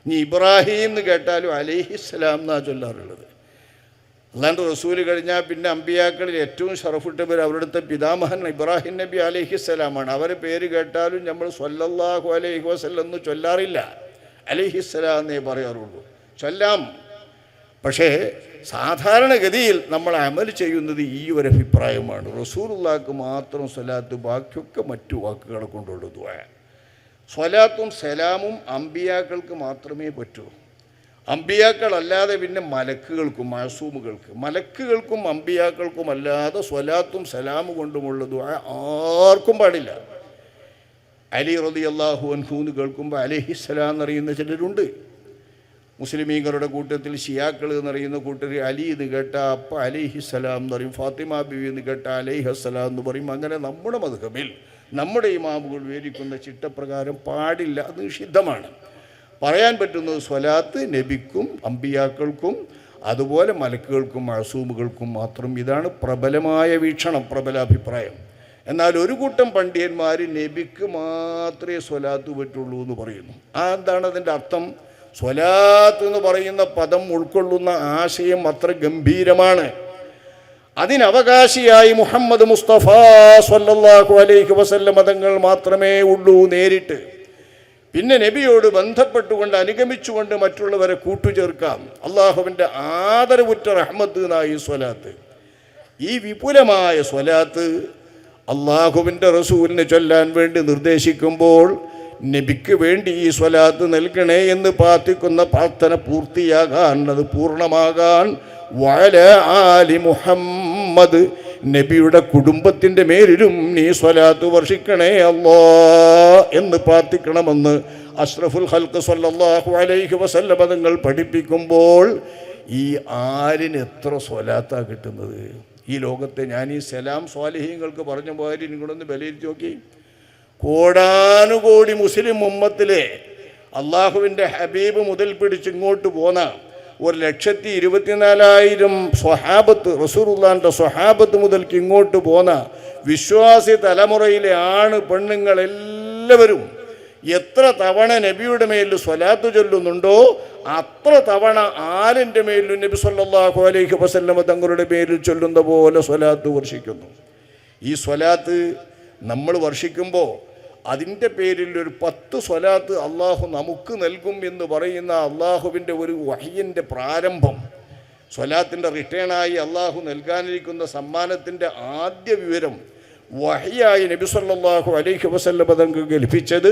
ഇനി ഇബ്രാഹിം എന്ന് കേട്ടാലും അലൈഹിസ്സലാം എന്നാണ് ചൊല്ലാറുള്ളത്. അല്ലാണ്ട് റസൂല് കഴിഞ്ഞാൽ പിന്നെ അമ്പിയാക്കളിൽ ഏറ്റവും ഷറഫിട്ടവർ അവരുടെ പിതാമഹൻ ഇബ്രാഹിം നബി അലൈഹിസ്സലാമാണ്. അവരെ പേര് കേട്ടാലും നമ്മൾ സ്വല്ലല്ലാഹു അലൈഹി വസല്ലം എന്ന് ചൊല്ലാറില്ല, അലൈഹിസ്സലാം എന്നേ പറയാറുള്ളൂ. ചൊല്ലാം. പക്ഷേ സാധാരണഗതിയിൽ നമ്മൾ അമൽ ചെയ്യുന്നത് ഈ ഒരു അഭിപ്രായമാണ്. റസൂലുള്ളാഹിക്ക് മാത്രം സ്വലാത്ത്, ബാക്കിയൊക്കെ മറ്റു വാക്കുകളെ കൊണ്ടുള്ള ദുആ. സ്വലാത്തും സലാമും അമ്പിയാക്കൾക്ക് മാത്രമേ പറ്റൂ. അമ്പിയാക്കളല്ലാതെ പിന്നെ മലക്കുകൾക്കും മലക്കുകൾക്കും അമ്പിയാക്കൾക്കും അല്ലാതെ സ്വലാത്തും സലാമും കൊണ്ടുമുള്ള ദുആ ആർക്കും പാടില്ല. അലി റളിയല്ലാഹു അൻഹു എന്ന് കേൾക്കുമ്പോൾ അലൈഹിസ്സലാം എന്നറിയുന്ന ചിലരുണ്ട്. മുസ്ലിമീങ്ങളുടെ കൂട്ടത്തിൽ ഷിയാക്കൾ എന്നറിയുന്ന കൂട്ടർ അലി എന്ന് കേട്ടാൽ അപ്പം അലൈഹിസ്സലാം എന്ന് പറയും, ഫാത്തിമ ബീവി എന്ന് കേട്ടാൽ അലൈഹിസ്സലാം എന്ന് പറയും. അങ്ങനെ നമ്മുടെ മദ്ഹബിൽ നമ്മുടെ ഇമാമുകൾ വിവരിക്കുന്ന ചിട്ടപ്രകാരം പാടില്ല, അത് നിഷിദ്ധമാണ്. പറയാൻ പറ്റുന്നത് സ്വലാത്ത് നബിക്കും അമ്പിയാക്കൾക്കും അതുപോലെ മലക്കുകൾക്കും മഅസൂമുകൾക്കും മാത്രം. ഇതാണ് പ്രബലമായ വീക്ഷണം, പ്രബല അഭിപ്രായം. എന്നാൽ ഒരു കൂട്ടം പണ്ഡിതന്മാർ നബിക്ക് മാത്രമേ സ്വലാത്ത് പറ്റുള്ളൂ എന്ന് പറയുന്നു. എന്താണ് അതിൻ്റെ അർത്ഥം? സ്വലാത്ത് എന്ന് പറയുന്ന പദം ഉൾക്കൊള്ളുന്ന ആശയം അത്ര ഗംഭീരമാണ്. അതിനവകാശിയായി മുഹമ്മദ് മുസ്തഫ സ്വല്ലല്ലാഹു അലൈഹി വസല്ലം തങ്ങൾ മാത്രമേ ഉള്ളൂ നേരിട്ട്. പിന്നെ നബിയോട് ബന്ധപ്പെട്ടുകൊണ്ട് അനുഗമിച്ചുകൊണ്ട് മറ്റുള്ളവരെ കൂട്ടുചേർക്കാം. അള്ളാഹുവിൻ്റെ ആദരവുറ്റ റഹ്മത്ത് എന്നായി സ്വലാത്ത്. ഈ വിപുലമായ സ്വലാത്ത് അള്ളാഹുവിൻ്റെ റസൂലിനെ ചൊല്ലാൻ വേണ്ടി നിർദ്ദേശിക്കുമ്പോൾ നബിക്ക് വേണ്ടി ഈ സ്വലാത്ത് നൽകണേ എന്ന് പ്രാർത്ഥിക്കുന്ന പ്രാർത്ഥന പൂർത്തിയാകാൻ, അത് പൂർണ്ണമാകാൻ വഅലാ ആലി മുഹമ്മദ് നബിയുടെ കുടുംബത്തിൻ്റെ മേലിലും നീ സ്വലാത്ത് വർഷിക്കണേ അല്ലാ എന്ന് പ്രാർത്ഥിക്കണമെന്ന് അഷ്റഫുൽ ഖൽഖ് സ്വല്ലല്ലാഹു അലൈഹി വസല്ലം തങ്ങൾ പഠിപ്പിക്കുമ്പോൾ ഈ ആരിന് എത്ര സ്വലാത്താണ് കിട്ടുന്നത്? ഈ ലോകത്തെ ഞാൻ ഈ സലാം സ്വാലിഹീങ്ങൾക്ക് പറഞ്ഞ പോലെ നിങ്ങളൊന്ന് വിലയിരുത്തി നോക്കി. കോടാനുകോടി മുസ്ലിം ഉമ്മത്തിലെ അള്ളാഹുവിൻ്റെ ഹബീബ് മുതൽ പിടിച്ചിങ്ങോട്ട് പോന്ന 1,24,000 സ്വഹാബത്ത്, റസൂലുള്ളാഹിൻ്റെ സ്വഹാബത്ത് മുതൽക്ക് ഇങ്ങോട്ട് പോന്ന വിശ്വാസി തലമുറയിലെ ആണ് പെണ്ണുങ്ങളെല്ലാവരും എത്ര തവണ നബിയുടെ മേലിൽ സ്വലാത്ത് ചൊല്ലുന്നുണ്ടോ അത്ര തവണ ആരിൻ്റെ മേലിലും നബി സല്ലല്ലാഹു അലൈഹി വസല്ലം തങ്ങളുടെ പേരിൽ ചൊല്ലുന്ന പോലെ സ്വലാത്ത് വർഷിക്കുന്നു. ഈ സ്വലാത്ത് നമ്മൾ വർഷിക്കുമ്പോൾ അതിൻ്റെ പേരിൽ ഒരു 10 സ്വലാത്ത് അള്ളാഹു നമുക്ക് നൽകും എന്ന് പറയുന്ന അള്ളാഹുവിൻ്റെ ഒരു വഹയിൻ്റെ പ്രാരംഭം, സ്വലാത്തിൻ്റെ റിട്ടേണായി അള്ളാഹു നൽകാനിരിക്കുന്ന സമ്മാനത്തിൻ്റെ ആദ്യ വിവരം വഹയായി നബി സല്ലല്ലാഹു അലൈഹി വസല്ലം തങ്ങൾക്ക് ലഭിച്ചത്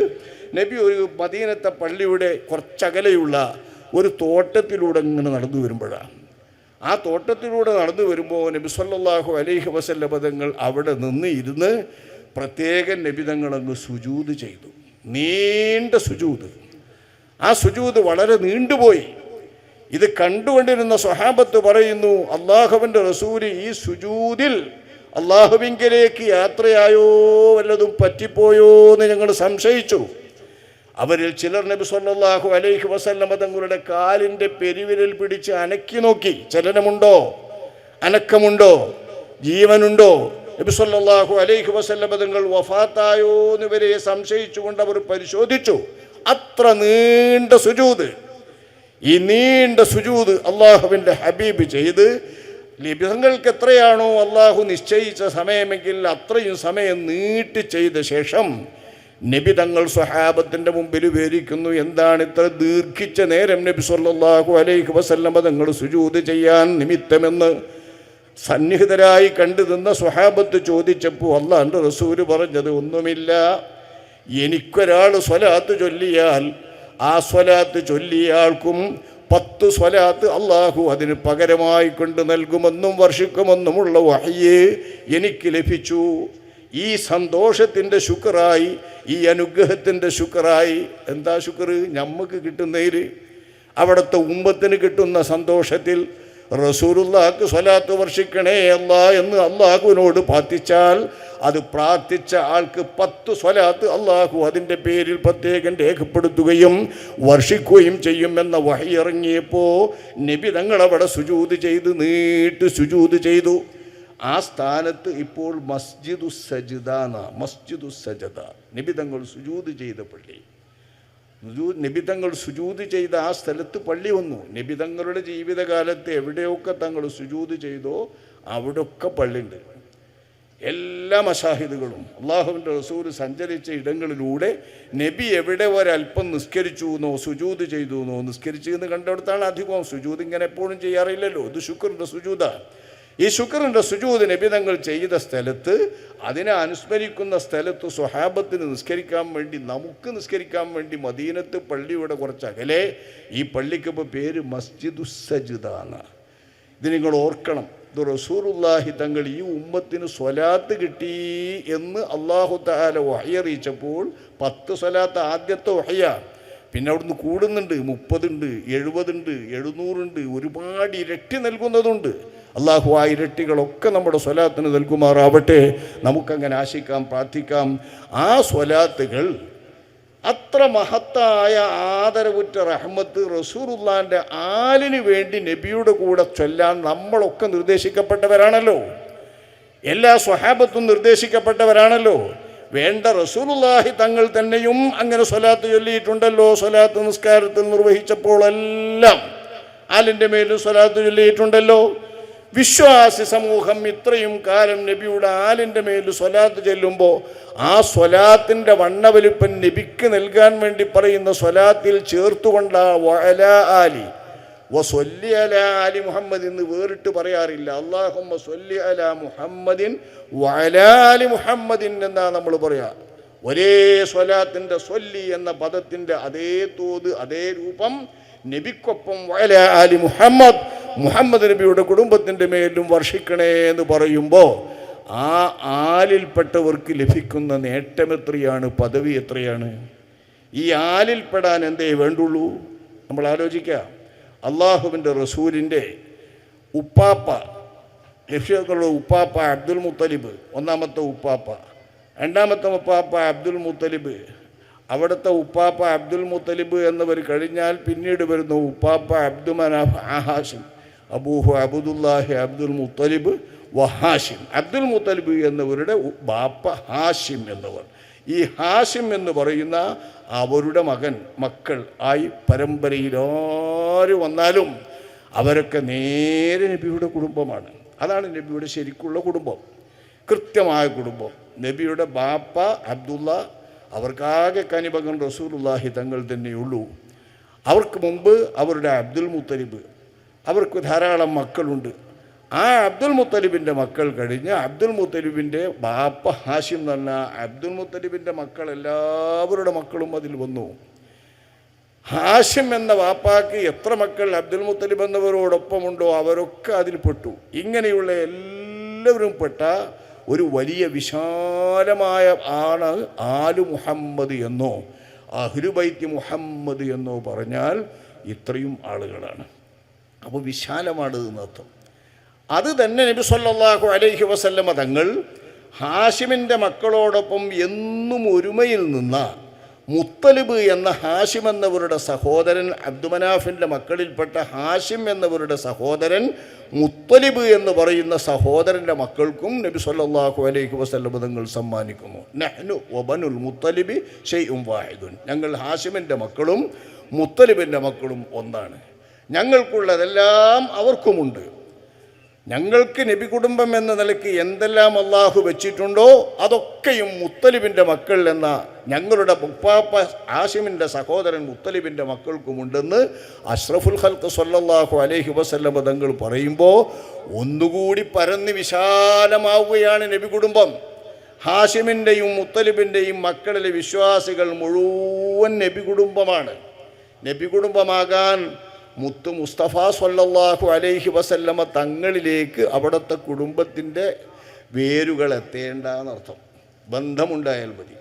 നബി ഒരു മദീനത്തെ പള്ളിയുടെ കുറച്ചകലെയുള്ള ഒരു തോട്ടത്തിലൂടെ ഇങ്ങനെ നടന്നു വരുമ്പോഴാണ്. ആ തോട്ടത്തിലൂടെ നടന്നു വരുമ്പോൾ നബി സല്ലല്ലാഹു അലൈഹി വസല്ലം തങ്ങൾ അവിടെ ഇരുന്ന് പ്രത്യേകം നബി തങ്ങളങ്ങ് സുജൂദ് ചെയ്തു. നീണ്ട സുജൂദ്. ആ സുജൂദ് വളരെ നീണ്ടുപോയി. ഇത് കണ്ടുകൊണ്ടിരുന്ന സ്വഹാബത്ത് പറയുന്നു, അള്ളാഹുവിൻ്റെ റസൂല് ഈ സുജൂദിൽ അള്ളാഹുവിങ്കലേക്ക് യാത്രയായോ വല്ലതും പറ്റിപ്പോയോ എന്ന് ഞങ്ങൾ സംശയിച്ചു. അവരിൽ ചിലർ നബി സല്ലല്ലാഹു അലൈഹി വസല്ലം തങ്ങളുടെ കാലിൻ്റെ പെരുവിരൽ പിടിച്ച് അനക്കി നോക്കി, ചലനമുണ്ടോ, അനക്കമുണ്ടോ, ജീവനുണ്ടോ, നബി സല്ലല്ലാഹു അലൈഹി വസല്ലം തങ്ങൾ വഫാത്തായോ എന്നിവരെ സംശയിച്ചുകൊണ്ട് അവർ പരിശോധിച്ചു. അത്ര നീണ്ട സുജൂദ്, ഈ നീണ്ട സുജൂദ് അള്ളാഹുവിൻ്റെ ഹബീബ് ചെയ്ത് നബിതങ്ങൾക്ക് എത്രയാണോ അള്ളാഹു നിശ്ചയിച്ച സമയമെങ്കിൽ അത്രയും സമയം നീട്ടി ചെയ്ത ശേഷം നബി തങ്ങൾ സ്വഹാബത്തിൻ്റെ മുമ്പിൽ വിവരിക്കുന്നു, എന്താണ് ഇത്ര ദീർഘിച്ച നേരം നബി സല്ലല്ലാഹു അലൈഹി വസല്ലം തങ്ങൾ സുജൂദ് ചെയ്യാൻ നിമിത്തമെന്ന് സന്നിഹിതരായി കണ്ടു നിന്ന സ്വഹാബത്ത് ചോദിച്ചപ്പോൾ അല്ലാഹുവിൻ്റെ റസൂല് പറഞ്ഞത്, ഒന്നുമില്ല, എനിക്കൊരാൾ സ്വലാത്ത് ചൊല്ലിയാൽ ആ സ്വലാത്ത് ചൊല്ലിയാൾക്കും 10 സ്വലാത്ത് അള്ളാഹു അതിന് പകരമായി കൊണ്ട് നൽകുമെന്നും വർഷിക്കുമെന്നുമുള്ള വഹയ്യ് എനിക്ക് ലഭിച്ചു. ഈ സന്തോഷത്തിൻ്റെ ശുക്റായി, ഈ അനുഗ്രഹത്തിൻ്റെ ശുക്റായി, എന്താ ശുക്ർ നമുക്ക് കിട്ടുന്നതിൽ, അവിടുത്തെ ഉമ്മത്തിന് കിട്ടുന്ന സന്തോഷത്തിൽ റസൂലുള്ളാഹിക്ക് സ്വലാത്ത് വർഷിക്കണേ അല്ലാ എന്ന് അള്ളാഹുവിനോട് പ്രാർത്ഥിച്ചാൽ അത് പ്രാർത്ഥിച്ച ആൾക്ക് 10 സ്വലാത്ത് അള്ളാഹു അതിൻ്റെ പേരിൽ പ്രത്യേകം രേഖപ്പെടുത്തുകയും വർഷിക്കുകയും ചെയ്യുമെന്ന വഹി ഇറങ്ങിയപ്പോൾ നബി തങ്ങളവിടെ സുജൂദ് ചെയ്ത് നീട്ട് സുജൂദ് ചെയ്തു. ആ സ്ഥാനത്ത് ഇപ്പോൾ മസ്ജിദുസ് സജദ, നബി തങ്ങൾ സുജൂദ് ചെയ്ത പള്ളി, നബി തങ്ങൾ സുജൂദ് ചെയ്ത ആ സ്ഥലത്ത് പള്ളി വന്നു. നബി തങ്ങളുടെ ജീവിതകാലത്ത് എവിടെയൊക്കെ തങ്ങൾ സുജൂദ് ചെയ്തോ അവിടെയൊക്കെ പള്ളിയുണ്ട്. എല്ലാ മശാഹിദുകളും അള്ളാഹുവിൻ്റെ റസൂൽ സഞ്ചരിച്ച ഇടങ്ങളിലൂടെ നബി എവിടെ ഒരല്പം നിസ്കരിച്ചു എന്നോ സുജൂദ് ചെയ്തു എന്നോ നിസ്കരിച്ചു എന്ന് കണ്ടിടത്താണ് അധികവും. സുജൂദ് ഇങ്ങനെ എപ്പോഴും ചെയ്യാറില്ലല്ലോ, ഇത് ശുക്റിൻ്റെ സുജൂദാണ്. ഈ ശുക്റിൻ്റെ സുജൂദ് നബി തങ്ങൾ ചെയ്ത സ്ഥലത്ത്, അതിനെ അനുസ്മരിക്കുന്ന സ്ഥലത്ത് സ്വഹാബത്തിന് നിസ്കരിക്കാൻ വേണ്ടി, നമുക്ക് നിസ്കരിക്കാൻ വേണ്ടി മദീനത്ത് പള്ളിയുടെ കുറച്ച് അകലെ ഈ പള്ളിക്ക് ഇപ്പോൾ പേര് മസ്ജിദുസ് സജ്ദ എന്നാണ്. ഇത് നിങ്ങൾ ഓർക്കണം. ഇത് റസൂലുള്ളാഹി തങ്ങൾ ഈ ഉമ്മത്തിന് സ്വലാത്ത് കിട്ടി എന്ന് അല്ലാഹു തആല വഹി അറിയിച്ചപ്പോൾ 10 സ്വലാത്ത് ആദ്യത്തെ വഹയ. പിന്നെ അവിടുന്ന് കൂടുന്നുണ്ട്, 30 ഉണ്ട്, 70 ഉണ്ട്, 700 ഉണ്ട്, ഒരുപാട് ഇരട്ടി നൽകുന്നതുണ്ട്. അള്ളാഹു ആ ഇരട്ടികളൊക്കെ നമ്മുടെ സ്വലാത്തിന് നൽകുമാറാവട്ടെ. നമുക്കങ്ങനെ ആശിക്കാം, പ്രാർത്ഥിക്കാം. ആ സ്വലാത്തുകൾ അത്ര മഹത്തായ ആദരവുറ്റ റഹ്മത്ത് റസൂലുള്ളാഹിൻ്റെ ആലിന് വേണ്ടി നബിയുടെ കൂടെ ചൊല്ലാൻ നമ്മളൊക്കെ നിർദ്ദേശിക്കപ്പെട്ടവരാണല്ലോ. എല്ലാ സ്വഹാബത്തും നിർദ്ദേശിക്കപ്പെട്ടവരാണല്ലോ. വേണ്ട റസൂലുള്ളാഹി തങ്ങൾ തന്നെയും അങ്ങനെ സ്വലാത്ത് ചൊല്ലിയിട്ടുണ്ടല്ലോ. സ്വലാത്ത് നിസ്കാരത്തിൽ നിർവഹിച്ചപ്പോഴെല്ലാം ആലിൻ്റെ മേലും സ്വലാത്ത് ചൊല്ലിയിട്ടുണ്ടല്ലോ. വിശ്വാസി സമൂഹം ഇത്രയും കാലം നബിയുടെ ആലിൻ്റെ മേൽ സ്വലാത്ത് ചെല്ലുമ്പോൾ ആ സ്വലാത്തിൻ്റെ വണ്ണവലിപ്പൻ നബിക്ക് നൽകാൻ വേണ്ടി പറയുന്ന സ്വലാത്തിൽ ചേർത്തുകൊണ്ട വഅലാ ആലി വസല്ലി അലാ ആലി മുഹമ്മദ് എന്ന് വേറിട്ട് പറയാറില്ല. അല്ലാഹുമ്മ സ്വല്ലി അലാ മുഹമ്മദിൻ വഅലാ ആലി മുഹമ്മദിൻ എന്നാണ് നമ്മൾ പറയാ. ഒരേ സ്വലാത്തിൻ്റെ സ്വല്ലി എന്ന പദത്തിൻ്റെ അതേ തോത്, അതേ രൂപം നബിക്കൊപ്പം വഅലാ ആലി മുഹമ്മദ്, മുഹമ്മദ് നബിയുടെ കുടുംബത്തിൻ്റെ മേലും വർഷിക്കണേ എന്ന് പറയുമ്പോൾ ആ ആലിൽപ്പെട്ടവർക്ക് ലഭിക്കുന്ന നേട്ടമെത്രയാണ്, പദവി എത്രയാണ്? ഈ ആലിൽപ്പെടാൻ എന്തേ വേണ്ടുള്ളൂ? നമ്മൾ ആലോചിക്കുക. അള്ളാഹുവിൻ്റെ റസൂലിൻ്റെ ഉപ്പാപ്പ, ലക്ഷ്യക്കുള്ള ഉപ്പാപ്പ അബ്ദുൽ മുത്തലിബ്, ഒന്നാമത്തെ ഉപ്പാപ്പ. രണ്ടാമത്തെ ഉപ്പാപ്പ അബ്ദുൽ മുത്തലിബ്. അവിടുത്തെ ഉപ്പാപ്പ അബ്ദുൽ മുത്തലിബ് എന്നവർ കഴിഞ്ഞാൽ പിന്നീട് വരുന്ന ഉപ്പാപ്പ അബ്ദു മനാഫ് ഹാഷിം, അബൂഹു അബ്ദുല്ലാഹി അബ്ദുൽ മുത്തലിബ് വഹാഷിം. അബ്ദുൽ മുത്തലിബ് എന്നവരുടെ ബാപ്പ ഹാഷിം എന്നവർ. ഈ ഹാഷിം എന്ന് പറയുന്ന അവരുടെ മക്കൾ ആയി പരമ്പരയിൽ ആര് വന്നാലും അവരൊക്കെ നേരെ നബിയുടെ കുടുംബമാണ്. അതാണ് നബിയുടെ ശരിക്കുള്ള കുടുംബം, കൃത്യമായ കുടുംബം. നബിയുടെ ബാപ്പ അബ്ദുള്ള, അവർക്കാകെ കനിമകൻ റസൂലുള്ളാഹി തങ്ങൾ തന്നെയുള്ളൂ. അവർക്ക് മുമ്പ് അവരുടെ അബ്ദുൽ മുത്തലിബ്, അവർക്ക് ധാരാളം മക്കളുണ്ട്. ആ അബ്ദുൽ മുത്തലിബിൻ്റെ മക്കൾ കഴിഞ്ഞ് അബ്ദുൽ മുത്തലിബിൻ്റെ ബാപ്പ ഹാഷിം എന്ന് പറഞ്ഞാൽ അബ്ദുൽ മുത്തലിബിൻ്റെ മക്കൾ എല്ലാവരുടെ മക്കളും അതിൽ വന്നു. ഹാഷിം എന്ന വാപ്പാക്ക് എത്ര മക്കൾ അബ്ദുൽ മുത്തലിബ് എന്നവരോടൊപ്പമുണ്ടോ അവരൊക്കെ അതിൽ പെട്ടു. ഇങ്ങനെയുള്ള എല്ലാവരും പെട്ട ഒരു വലിയ വിശാലമായ ആണ് ആലു മുഹമ്മദ് എന്നോ അഹ്ലുബൈത്ത് മുഹമ്മദ് എന്നോ പറഞ്ഞാൽ ഇത്രയും ആളുകളാണ്. അപ്പോൾ വിശാലമാണ് എന്നർത്ഥം. അത് തന്നെ നബി സല്ലല്ലാഹു അലൈഹി വസല്ലമ തങ്ങൾ ഹാഷിമിൻ്റെ മക്കളോടൊപ്പം എന്നും ഒരുമയിൽ നിന്ന മുത്തലിബ് എന്ന ഹാഷിം എന്നവരുടെ സഹോദരൻ, അബ്ദുമനാഫിൻ്റെ മക്കളിൽപ്പെട്ട ഹാഷിം എന്നവരുടെ സഹോദരൻ മുത്തലിബ് എന്ന് പറയുന്ന സഹോദരൻ്റെ മക്കൾക്കും നബി സല്ലല്ലാഹു അലൈഹി വസല്ലമ തങ്ങൾ സമ്മാനിക്കുന്നു. നഹ്നു വബനുൽ മുത്തലിബി ഷൈഉൻ വാഹിദുൻ. ഞങ്ങൾ ഹാഷിമിൻ്റെ മക്കളും മുത്തലിബിൻ്റെ മക്കളും ഒന്നാണ്. ഞങ്ങൾക്കുള്ളതെല്ലാം അവർക്കുമുണ്ട്. ഞങ്ങൾക്ക് നബി കുടുംബം എന്ന നിലയ്ക്ക് എന്തെല്ലാം അള്ളാഹു വെച്ചിട്ടുണ്ടോ അതൊക്കെയും മുത്തലിബിൻ്റെ മക്കൾ എന്ന ഞങ്ങളുടെ ഉപ്പാപ്പ ഹാഷിമിൻ്റെ സഹോദരൻ മുത്തലിബിൻ്റെ മക്കൾക്കുമുണ്ടെന്ന് അഷ്റഫുൽ ഖൽഖ് സ്വല്ലല്ലാഹു അലൈഹി വസല്ലമ തങ്ങൾ പറയുമ്പോൾ ഒന്നുകൂടി പരന്ന് വിശാലമാവുകയാണ് നബി കുടുംബം. ഹാഷിമിൻ്റെയും മുത്തലിബിൻ്റെയും മക്കളിലെ വിശ്വാസികൾ മുഴുവൻ നബി കുടുംബമാണ്. നബി കുടുംബമാകാൻ മുത്തു മുസ്തഫ സ്വല്ലല്ലാഹു അലൈഹി വസല്ലമ തങ്ങളിലേക്ക് അവിടുത്തെ കുടുംബത്തിൻ്റെ വേരുകൾ എത്തേണ്ട എന്നർത്ഥം. ബന്ധമുണ്ടായാൽ മതി,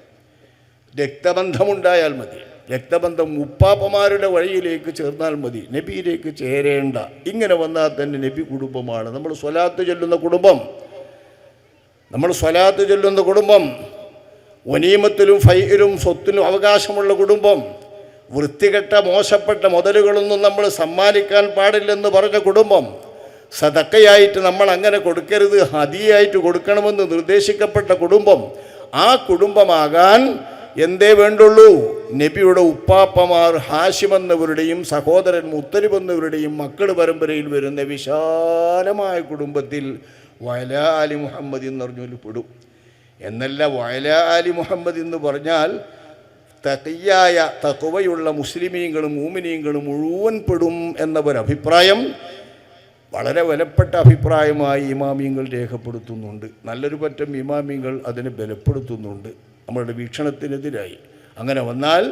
രക്തബന്ധമുണ്ടായാൽ മതി. രക്തബന്ധം ഉപ്പാപ്പമാരുടെ വഴിയിലേക്ക് ചേർന്നാൽ മതി, നബിയിലേക്ക് ചേരേണ്ട. ഇങ്ങനെ വന്നാൽ തന്നെ നബി കുടുംബമാണ്. നമ്മൾ സ്വലാത്ത് ചൊല്ലുന്ന കുടുംബം, വനീമത്തിലും ഫൈയിലും സ്വത്തിലും അവകാശമുള്ള കുടുംബം, വൃത്തികെട്ട മോശപ്പെട്ട മുതലുകളൊന്നും നമ്മൾ സമ്മാനിക്കാൻ പാടില്ലെന്ന് പറഞ്ഞ കുടുംബം, സദക്കയായിട്ട് നമ്മൾ അങ്ങനെ കൊടുക്കരുത്, ഹദിയായിട്ട് കൊടുക്കണമെന്ന് നിർദ്ദേശിക്കപ്പെട്ട കുടുംബം, ആ കുടുംബമാകാൻ എന്തേ വേണ്ടുള്ളൂ? നബിയുടെ ഉപ്പാപ്പമാർ ഹാഷിം എന്നവരുടെയും സഹോദരൻ മുത്തലിബ് എന്നവരുടെയും മക്കൾ പരമ്പരയിൽ വരുന്ന വിശാലമായ കുടുംബത്തിൽ വഅല ആലി മുഹമ്മദ് എന്ന് പറഞ്ഞൊരു പെടും. എന്നല്ല, വഅല ആലി മുഹമ്മദ് എന്ന് പറഞ്ഞാൽ തഖിയായ തഖ്വയുള്ള മുസ്ലിമീങ്ങളും മൂമിനീങ്ങളും മുഴുവൻ പെടും എന്നൊരഭിപ്രായം വളരെ വിലപ്പെട്ട അഭിപ്രായമായി ഇമാമിയങ്ങൾ രേഖപ്പെടുത്തുന്നുണ്ട്. നല്ലൊരു പറ്റം ഇമാമിയങ്ങൾ അതിനെ ബലപ്പെടുത്തുന്നുണ്ട് നമ്മളുടെ വീക്ഷണത്തിനെതിരായി. അങ്ങനെ വന്നാൽ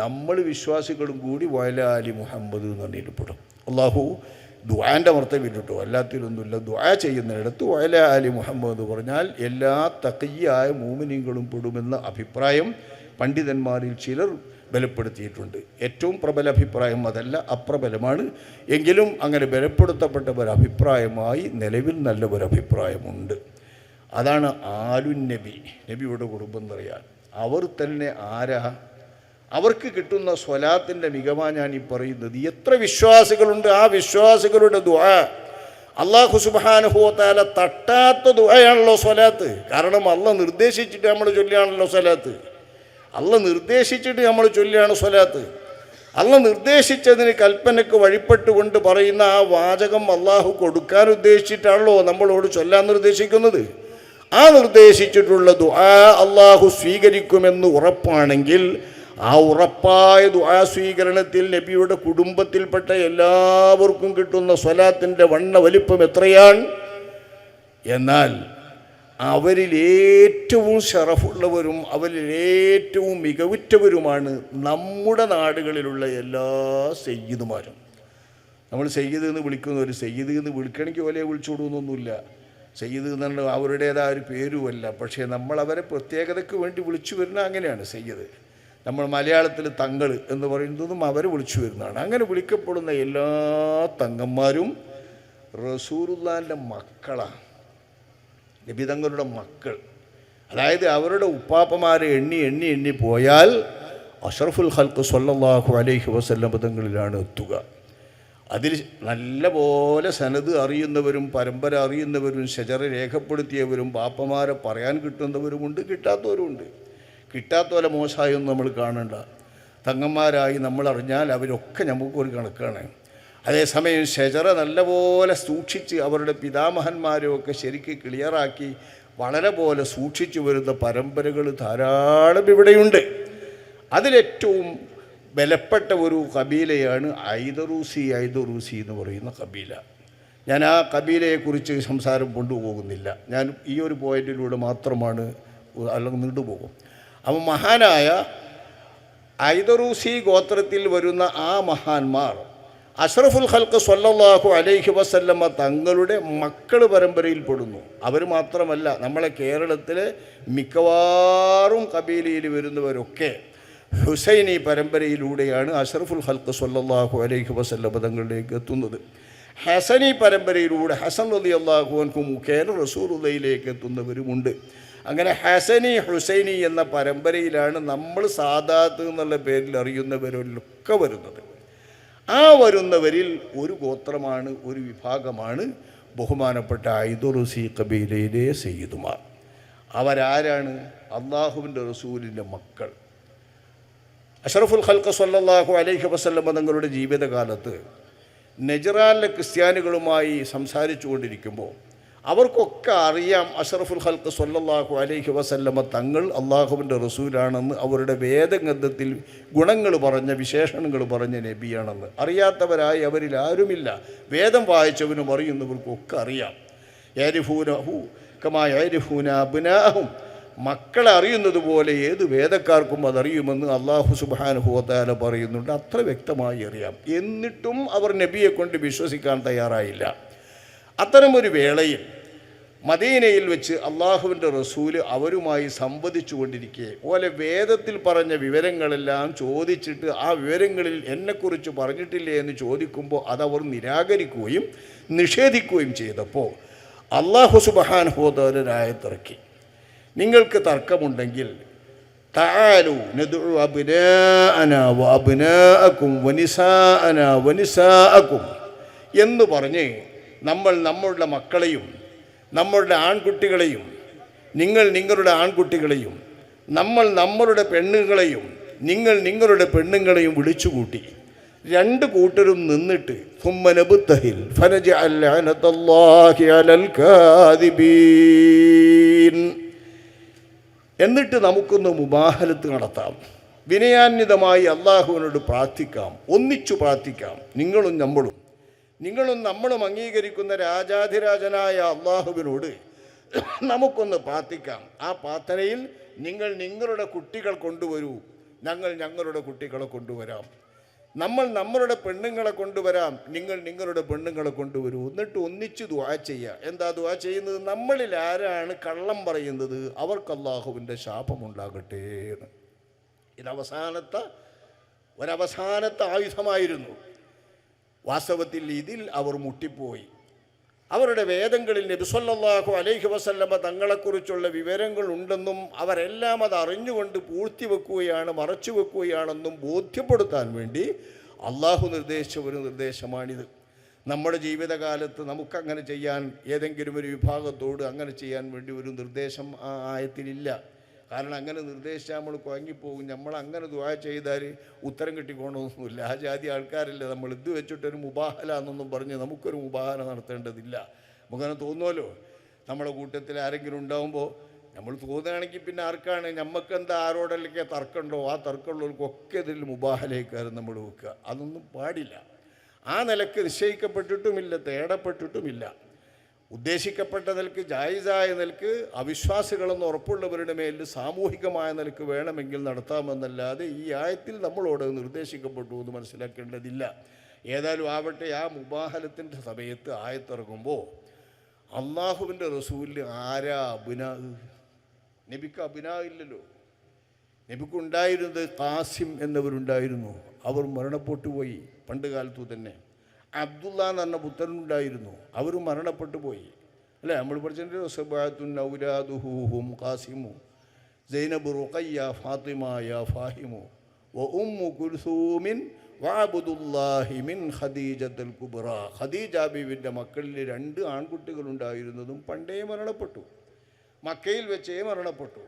നമ്മൾ വിശ്വാസികളും കൂടി വഅല ആലി മുഹമ്മദ് എന്ന് പറഞ്ഞിട്ടുപ്പെടും. അള്ളാഹു ദുആൻ്റെ മർത്തബിലിട്ടോ അല്ലാത്തിലൊന്നുമില്ല. ദുആ ചെയ്യുന്നിടത്ത് വഅല ആലി മുഹമ്മദ് പറഞ്ഞാൽ എല്ലാ തഖിയായ മൂമിനീങ്ങളും പെടുമെന്ന അഭിപ്രായം പണ്ഡിതന്മാരിൽ ചിലർ ബലപ്പെടുത്തിയിട്ടുണ്ട്. ഏറ്റവും പ്രബല അഭിപ്രായം അതല്ല, അപ്രബലമാണ്. എങ്കിലും അങ്ങനെ ബലപ്പെടുത്തപ്പെട്ട ഒരഭിപ്രായമായി നിലവിൽ നല്ല ഒരഭിപ്രായമുണ്ട്. അതാണ് ആലുൻ നബി, നബിയുടെ കുടുംബം എന്ന് പറയാൻ. അവർ തന്നെ ആരാ? അവർക്ക് കിട്ടുന്ന സ്വലാത്തിൻ്റെ മികവാ ഞാൻ ഈ പറയുന്നത്. എത്ര വിശ്വാസികളുണ്ട്, ആ വിശ്വാസികളുടെ ദുആ അല്ലാഹു സുബ്ഹാനഹു വ തആല തട്ടാത്ത ദുആയാണല്ലോ സ്വലാത്ത്. കാരണം അല്ലാഹ് നിർദ്ദേശിച്ചിട്ട് നമ്മൾ ചൊല്ലിയാണല്ലോ സ്വലാത്ത്. അല്ലാഹ് നിർദ്ദേശിച്ചിട്ട് നമ്മൾ ചൊല്ലിയാണ് സ്വലാത്ത്. അല്ലാഹ് നിർദ്ദേശിച്ചതിന് കൽപ്പനയ്ക്ക് വഴിപ്പെട്ടുകൊണ്ട് പറയുന്ന ആ വാചകം അള്ളാഹു കൊടുക്കാൻ ഉദ്ദേശിച്ചിട്ടാണല്ലോ നമ്മളോട് ചൊല്ലാൻ നിർദ്ദേശിക്കുന്നത്. ആ നിർദ്ദേശിച്ചിട്ടുള്ള ദുആ അള്ളാഹു സ്വീകരിക്കുമെന്ന് ഉറപ്പാണെങ്കിൽ ആ ഉറപ്പായ ദുആ സ്വീകരണത്തിൽ നബിയുടെ കുടുംബത്തിൽപ്പെട്ട എല്ലാവർക്കും കിട്ടുന്ന സ്വലാത്തിൻ്റെ വണ്ണ വലിപ്പം എത്രയാണ്? എന്നാൽ അവരിൽ ഏറ്റവും ഷറഫുള്ളവരും അവരിൽ ഏറ്റവും മികവുറ്റവരുമാണ് നമ്മുടെ നാടുകളിലുള്ള എല്ലാ സയ്യിദുമാരും. നമ്മൾ സയ്യിദ് എന്ന് വിളിക്കുന്ന ഒരു സയ്യിദ് എന്ന് വിളിക്കണമെങ്കിൽ ഓലെ വിളിച്ചുകൊടുക്കുന്നൊന്നുമില്ല. സയ്യിദ് എന്ന് പറഞ്ഞാൽ അവരുടേതായ ഒരു പേരുമല്ല. പക്ഷേ നമ്മളവരെ പ്രത്യേകതയ്ക്ക് വേണ്ടി വിളിച്ചു വരുന്ന അങ്ങനെയാണ് സയ്യിദ്. നമ്മൾ മലയാളത്തിൽ തങ്ങൾ എന്ന് പറയുന്നതും അവർ വിളിച്ചു വരുന്നതാണ്. അങ്ങനെ വിളിക്കപ്പെടുന്ന എല്ലാ തങ്ങന്മാരും റസൂലുള്ളാഹിൻ്റെ മക്കളാണ്, നബി തങ്ങളുടെ മക്കൾ. അതായത് അവരുടെ ഉപ്പാപ്പമാരെ എണ്ണി പോയാൽ അഷ്റഫുൽ ഖൽഖ് സ്വല്ലല്ലാഹു അലൈഹി വസല്ലം തങ്ങളിലാണ് എത്തുക. അതിൽ നല്ല പോലെ സനദ് അറിയുന്നവരും പരമ്പര അറിയുന്നവരും ഷജറ രേഖപ്പെടുത്തിയവരും ബാപ്പമാരെ പറയാൻ കിട്ടുന്നവരുമുണ്ട്, കിട്ടാത്തവരുമുണ്ട്. കിട്ടാത്തവരെ മോശമായൊന്നും നമ്മൾ കാണണ്ട. തങ്ങന്മാരായി നമ്മൾ അറിഞ്ഞാൽ അവരൊക്കെ നമുക്കൊരു കണക്കാണ്. അതേസമയം ഷജറ നല്ലപോലെ സൂക്ഷിച്ച് അവരുടെ പിതാമഹന്മാരെയൊക്കെ ശരിക്ക് ക്ലിയറാക്കി വളരെ പോലെ സൂക്ഷിച്ചു വരുന്ന പരമ്പരകൾ ധാരാളം ഇവിടെയുണ്ട്. അതിലേറ്റവും ബലപ്പെട്ട ഒരു കബീലയാണ് ഐദറൂസി എന്ന് പറയുന്ന കബീല. ഞാൻ ആ കബീലയെക്കുറിച്ച് സംസാരം കൊണ്ടുപോകുന്നില്ല. ഞാൻ ഈ ഒരു പോയിന്റിലൂടെ മാത്രമാണ്, അല്ലെങ്കിൽ നീണ്ടുപോകും. അപ്പോൾ മഹാനായ ഐദറൂസി ഗോത്രത്തിൽ വരുന്ന ആ മഹാന്മാർ അഷ്റഫുൽ ഖൽഖ് സ്വല്ലല്ലാഹു അലൈഹി വസല്ലമ തങ്ങളുടെ മക്കൾ പരമ്പരയിൽപ്പെടുന്നു. അവർ മാത്രമല്ല, നമ്മളെ കേരളത്തിലെ മിക്കവാറും കബീലയിൽ വരുന്നവരൊക്കെ ഹുസൈനി പരമ്പരയിലൂടെയാണ് അഷ്റഫുൽ ഖൽഖ് സ്വല്ലല്ലാഹു അലൈഹി വസല്ലമ തങ്ങളിലേക്ക് എത്തുന്നത്. ഹസനി പരമ്പരയിലൂടെ ഹസൻ റളിയല്ലാഹു അൻഹു മുഖേന റസൂലുള്ളാഹിയിലേക്ക് എത്തുന്നവരുമുണ്ട്. അങ്ങനെ ഹസനി ഹുസൈനി എന്ന പരമ്പരയിലാണ് നമ്മൾ സാദാത്ത് എന്നുള്ള പേരിൽ അറിയുന്നവരൊക്കെ വരുന്നത്. ആ വരുന്നവരിൽ ഒരു ഗോത്രമാണ്, ഒരു വിഭാഗമാണ് ബഹുമാനപ്പെട്ട ഐദറൂസി കബീലയിലെ സയ്യിദുമാർ. അവരാരാണ്? അള്ളാഹുവിൻ്റെ റസൂലിൻ്റെ മക്കൾ. അഷ്റഫുൽ ഖൽഖ് സ്വല്ലല്ലാഹു അലൈഹി വസല്ലം തങ്ങളുടെ ജീവിതകാലത്ത് നജ്റാനിലെ ക്രിസ്ത്യാനികളുമായി സംസാരിച്ചു കൊണ്ടിരിക്കുമ്പോൾ അവർക്കൊക്കെ അറിയാം അഷ്റഫുൽ ഖൽഖ് സ്വല്ലല്ലാഹു അലൈഹി വസല്ലമ തങ്ങൾ അള്ളാഹുവിൻ്റെ റസൂലാണെന്ന്, അവരുടെ വേദഗ്രന്ഥത്തിൽ ഗുണങ്ങൾ പറഞ്ഞ വിശേഷണങ്ങൾ പറഞ്ഞ നബിയാണെന്ന്. അറിയാത്തവരായി അവരിൽ ആരുമില്ല. വേദം വായിച്ചവനും അറിയുന്നവർക്കൊക്കെ അറിയാം. യരിഫൂനഹു കമാ യരിഫൂന അബ്നാഹും, മക്കളെ അറിയുന്നത് പോലെ ഏത് വേദക്കാർക്കും അതറിയുമെന്ന് അള്ളാഹു സുബ്ഹാനഹു വ തആല പറയുന്നുണ്ട്. അത്ര വ്യക്തമായി അറിയാം. എന്നിട്ടും അവർ നബിയെ കൊണ്ട് വിശ്വസിക്കാൻ തയ്യാറായില്ല. അത്തരമൊരു വേളയിൽ മദീനയിൽ വെച്ച് അള്ളാഹുവിൻ്റെ റസൂല് അവരുമായി സംവദിച്ചു കൊണ്ടിരിക്കെ ഓലെ വേദത്തിൽ പറഞ്ഞ വിവരങ്ങളെല്ലാം ചോദിച്ചിട്ട് ആ വിവരങ്ങളിൽ എന്നെക്കുറിച്ച് പറഞ്ഞിട്ടില്ലേ എന്ന് ചോദിക്കുമ്പോൾ അതവർ നിരാകരിക്കുകയും നിഷേധിക്കുകയും ചെയ്തപ്പോൾ അള്ളാഹു സുബ്ഹാനഹു വ തആല ആയത്തിറക്കി, നിങ്ങൾക്ക് തർക്കമുണ്ടെങ്കിൽ തആലു നദ്ഉ അബ്നാഅനാ വ അബ്നാഅകും വനിസാഅനാ വനിസാഅകും എന്ന് പറഞ്ഞ് നമ്മൾ നമ്മളുടെ മക്കളെയും നമ്മളുടെ ആൺകുട്ടികളെയും, നിങ്ങൾ നിങ്ങളുടെ ആൺകുട്ടികളെയും, നമ്മൾ നമ്മളുടെ പെണ്ണുങ്ങളെയും, നിങ്ങൾ നിങ്ങളുടെ പെണ്ണുങ്ങളെയും വിളിച്ചുകൂട്ടി രണ്ട് കൂട്ടരും നിന്നിട്ട് സുമ്മനബുത്തഹിൽ ഫനജഅൽ ലഅനതല്ലാഹി അലൽ കാദിബീൻ, എന്നിട്ട് നമുക്കൊന്ന് മുബാഹലത്ത് നടത്താം, വിനയാന്വിതമായി അള്ളാഹുവിനോട് പ്രാർത്ഥിക്കാം, ഒന്നിച്ചു പ്രാർത്ഥിക്കാം. നിങ്ങളും നമ്മളും അംഗീകരിക്കുന്ന രാജാധിരാജനായ അള്ളാഹുവിനോട് നമുക്കൊന്ന് പ്രാർത്ഥിക്കാം. ആ പ്രാർത്ഥനയിൽ നിങ്ങൾ നിങ്ങളുടെ കുട്ടികൾ കൊണ്ടുവരൂ, ഞങ്ങൾ ഞങ്ങളുടെ കുട്ടികളെ കൊണ്ടുവരാം, നമ്മൾ നമ്മളുടെ പെണ്ണുങ്ങളെ കൊണ്ടുവരാം, നിങ്ങൾ നിങ്ങളുടെ പെണ്ണുങ്ങളെ കൊണ്ടുവരൂ, എന്നിട്ട് ഒന്നിച്ച് ദുആ ചെയ്യുക. എന്താ ദുആ ചെയ്യുന്നത്? നമ്മളിൽ ആരാണ് കള്ളം പറയുന്നത് അവർക്ക് അള്ളാഹുവിൻ്റെ ശാപമുണ്ടാകട്ടെ എന്ന്. ഒരവസാനത്തെ ആയുധമായിരുന്നു. വാസ്തവത്തിൽ ഇതിൽ അവർ മുട്ടിപ്പോയി. അവരുടെ വേദങ്ങളിൽ നബി സല്ലല്ലാഹു അലൈഹി വസല്ലമ തങ്ങളെക്കുറിച്ചുള്ള വിവരങ്ങളുണ്ടെന്നും അവരെല്ലാം അത് അറിഞ്ഞുകൊണ്ട് പൂഴ്ത്തിവെക്കുകയാണ്, മറച്ചു വെക്കുകയാണെന്നും ബോധ്യപ്പെടുത്താൻ വേണ്ടി അള്ളാഹു നിർദ്ദേശിച്ച ഒരു നിർദ്ദേശമാണിത്. നമ്മുടെ ജീവിതകാലത്ത് നമുക്കങ്ങനെ ചെയ്യാൻ, ഏതെങ്കിലും ഒരു വിഭാഗത്തോട് അങ്ങനെ ചെയ്യാൻ വേണ്ടി ഒരു നിർദ്ദേശം ആ ആയത്തിലില്ല. കാരണം അങ്ങനെ നിർദ്ദേശിച്ചാൽ നമ്മൾ കുഴങ്ങിപ്പോകും. നമ്മൾ അങ്ങനെ ദുആ ചെയ്താൽ ഉത്തരം കിട്ടിക്കോണമെന്നൊന്നുമില്ല. ആ ജാതി ആൾക്കാരല്ലേ നമ്മൾ. ഇത് വെച്ചിട്ടൊരു മുബാഹല എന്നൊന്നും പറഞ്ഞ് നമുക്കൊരു മുബാഹല നടത്തേണ്ടതില്ല. നമുക്കങ്ങനെ തോന്നുമല്ലോ. നമ്മുടെ കൂട്ടത്തിൽ ആരെങ്കിലും ഉണ്ടാകുമ്പോൾ നമ്മൾ തോന്നുകയാണെങ്കിൽ പിന്നെ ആർക്കാണ് നമുക്കെന്താ ആരോടല്ലെങ്കിൽ തർക്കമുണ്ടോ ആ തർക്കമുള്ളവർക്കൊക്കെ ഇതിൽ മുബാഹലേക്കാരും നമ്മൾ വെക്കുക. അതൊന്നും പാടില്ല. ആ നിലക്ക് നിശ്ചയിക്കപ്പെട്ടിട്ടുമില്ല, തേടപ്പെട്ടിട്ടുമില്ല. ഉദ്ദേശിക്കപ്പെട്ട നിലക്ക്, ജായിസായ നിലക്ക്, അവിശ്വാസികളെന്ന് ഉറപ്പുള്ളവരുടെ മേലിൽ സാമൂഹികമായ നിലക്ക് വേണമെങ്കിൽ നടത്താമെന്നല്ലാതെ ഈ ആയത്തിൽ നമ്മളോട് നിർദ്ദേശിക്കപ്പെട്ടു എന്ന് മനസ്സിലാക്കേണ്ടതില്ല. ഏതായാലും ആവട്ടെ, ആ മുബാഹലത്തിൻ്റെ സമയത്ത് ആയത്തിറങ്ങുമ്പോൾ അള്ളാഹുവിൻ്റെ റസൂലിന് ആരാ അബ്നാ? നബിക്ക് അബ്നാ ഇല്ലല്ലോ. നബിക്കുണ്ടായിരുന്നത് ഖാസിം എന്നവരുണ്ടായിരുന്നു, അവർ മരണപ്പെട്ടു പോയി പണ്ട് കാലത്തു തന്നെ. അബ്ദുള്ള എന്ന് പറഞ്ഞ പുത്രനുണ്ടായിരുന്നു, അവർ മരണപ്പെട്ടു പോയി. അല്ലേ, നമ്മൾ പഠിച്ചിട്ടുണ്ട് സബഅത്തുൻ ഔലാദുഹും ഖാസിമു സൈനബ് റുഖയ്യ ഫാത്തിമ യാ ഫാഹിമു വ ഉമ്മു കുൽസൂമിൻ വഅബ്ദുല്ലാഹി മിൻ ഖദീജത്തുൽ കുബ്ര. ഖദീജ ബീവിൻ്റെ മക്കളിൽ 2 ആൺകുട്ടികളുണ്ടായിരുന്നതും പണ്ടേ മരണപ്പെട്ടു, മക്കയിൽ വെച്ചേ മരണപ്പെട്ടു.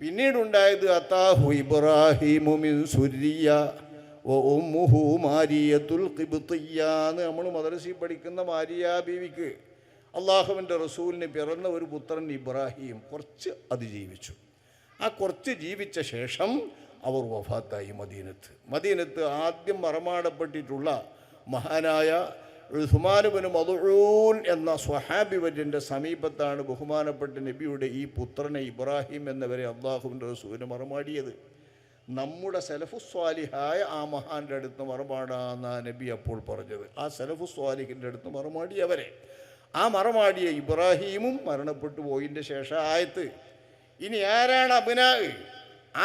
പിന്നീടുണ്ടായത് അതാഹു ഇബ്രാഹിമു മിൻ സുരിയ വ ഉമ്മുഹു മാരിയത്തുൽ ഖിബ്തിയ്യ എന്ന് നമ്മൾ മദ്രസയിൽ പഠിക്കുന്ന മാരിയ ബീവിക്ക് അള്ളാഹുവിൻ്റെ റസൂലിന് പിറന്ന ഒരു പുത്രൻ ഇബ്രാഹിം കുറച്ച് അതിജീവിച്ചു. ആ കുറച്ച് ജീവിച്ച ശേഷം അവർ വഫാത്തായി മദീനത്ത് ആദ്യം മറമാടപ്പെട്ടിട്ടുള്ള മഹാനായ ഉസ്മാൻ ഇബ്നു മദ്ഊൻ എന്ന സ്വഹാബി വര്യൻ്റെ സമീപത്താണ് ബഹുമാനപ്പെട്ട നബിയുടെ ഈ പുത്രനെ ഇബ്രാഹിം എന്നവരെ അള്ളാഹുവിൻ്റെ റസൂലിന് മറമാടിയത്. നമ്മുടെ സലഫുസ്വാലിഹായ ആ മഹാൻ്റെ അടുത്ത് മറമാടാന്ന നബി അപ്പോൾ പറഞ്ഞത്. ആ സലഫുസ്വാലിഹിൻ്റെ അടുത്ത് മറമാടിയവരെ, ആ മറമാടിയ ഇബ്രാഹീമും മരണപ്പെട്ടു പോയതിൻ്റെ ശേഷം ആയത്ത്. ഇനി ആരാണ് അബ്നാ?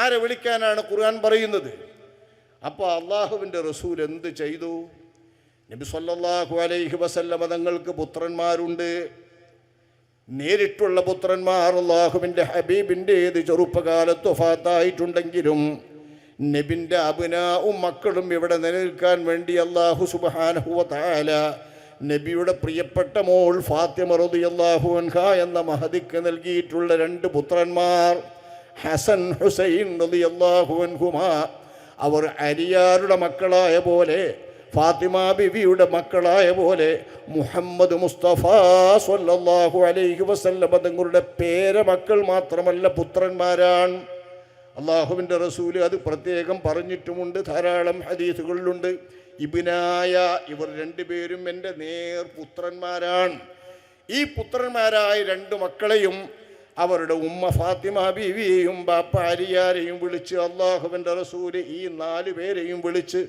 ആരെ വിളിക്കാനാണ് ഖുർആൻ പറയുന്നത്? അപ്പോൾ അള്ളാഹുവിൻ്റെ റസൂൽ എന്ത് ചെയ്തു? നബി സല്ലല്ലാഹു അലൈഹി വസല്ലമ തങ്ങൾക്ക് പുത്രന്മാരുണ്ട്, നേരിട്ടുള്ള പുത്രന്മാർ. അള്ളാഹുവിൻ്റെ ഹബീബിൻ്റെ ഏത് ചെറുപ്പകാലത്ത് വഫാത്തായിട്ടുണ്ടെങ്കിലും നബിൻ്റെ അബ്നാഉം മക്കളും ഇവിടെ നിലനിൽക്കാൻ വേണ്ടി അല്ലാഹു സുബ്ഹാനഹു വ തആല നബിയുടെ പ്രിയപ്പെട്ട മോൾ ഫാത്തിമ റളിയല്ലാഹു അൻഹ എന്ന മഹദിക്ക് നൽകിയിട്ടുള്ള 2 പുത്രന്മാർ ഹസൻ ഹുസൈൻ റളിയല്ലാഹു അൻഹുമാ. അവർ അലിയാരുടെ മക്കളായ പോലെ, ഫാത്തിമ ബിവിയുടെ മക്കളായ പോലെ മുഹമ്മദ് മുസ്തഫ സ്വല്ലല്ലാഹു അലൈഹി വസല്ലം തങ്ങളുടെ പേരമക്കൾ മാത്രമല്ല, പുത്രന്മാരാണ്. അള്ളാഹുവിൻ്റെ റസൂല് അത് പ്രത്യേകം പറഞ്ഞിട്ടുമുണ്ട്, ധാരാളം ഹദീസുകളിലുണ്ട്. ഇബ്നായ, ഇവർ 2 പേരും എൻ്റെ നേർപുത്രന്മാരാണ്. ഈ പുത്രന്മാരായ 2 മക്കളെയും അവരുടെ ഉമ്മ ഫാത്തിമ ബീവിയെയും ബാപ്പ അലിയാരെയും വിളിച്ച് അള്ളാഹുവിൻ്റെ റസൂല് ഈ 4 പേരെയും വിളിച്ച്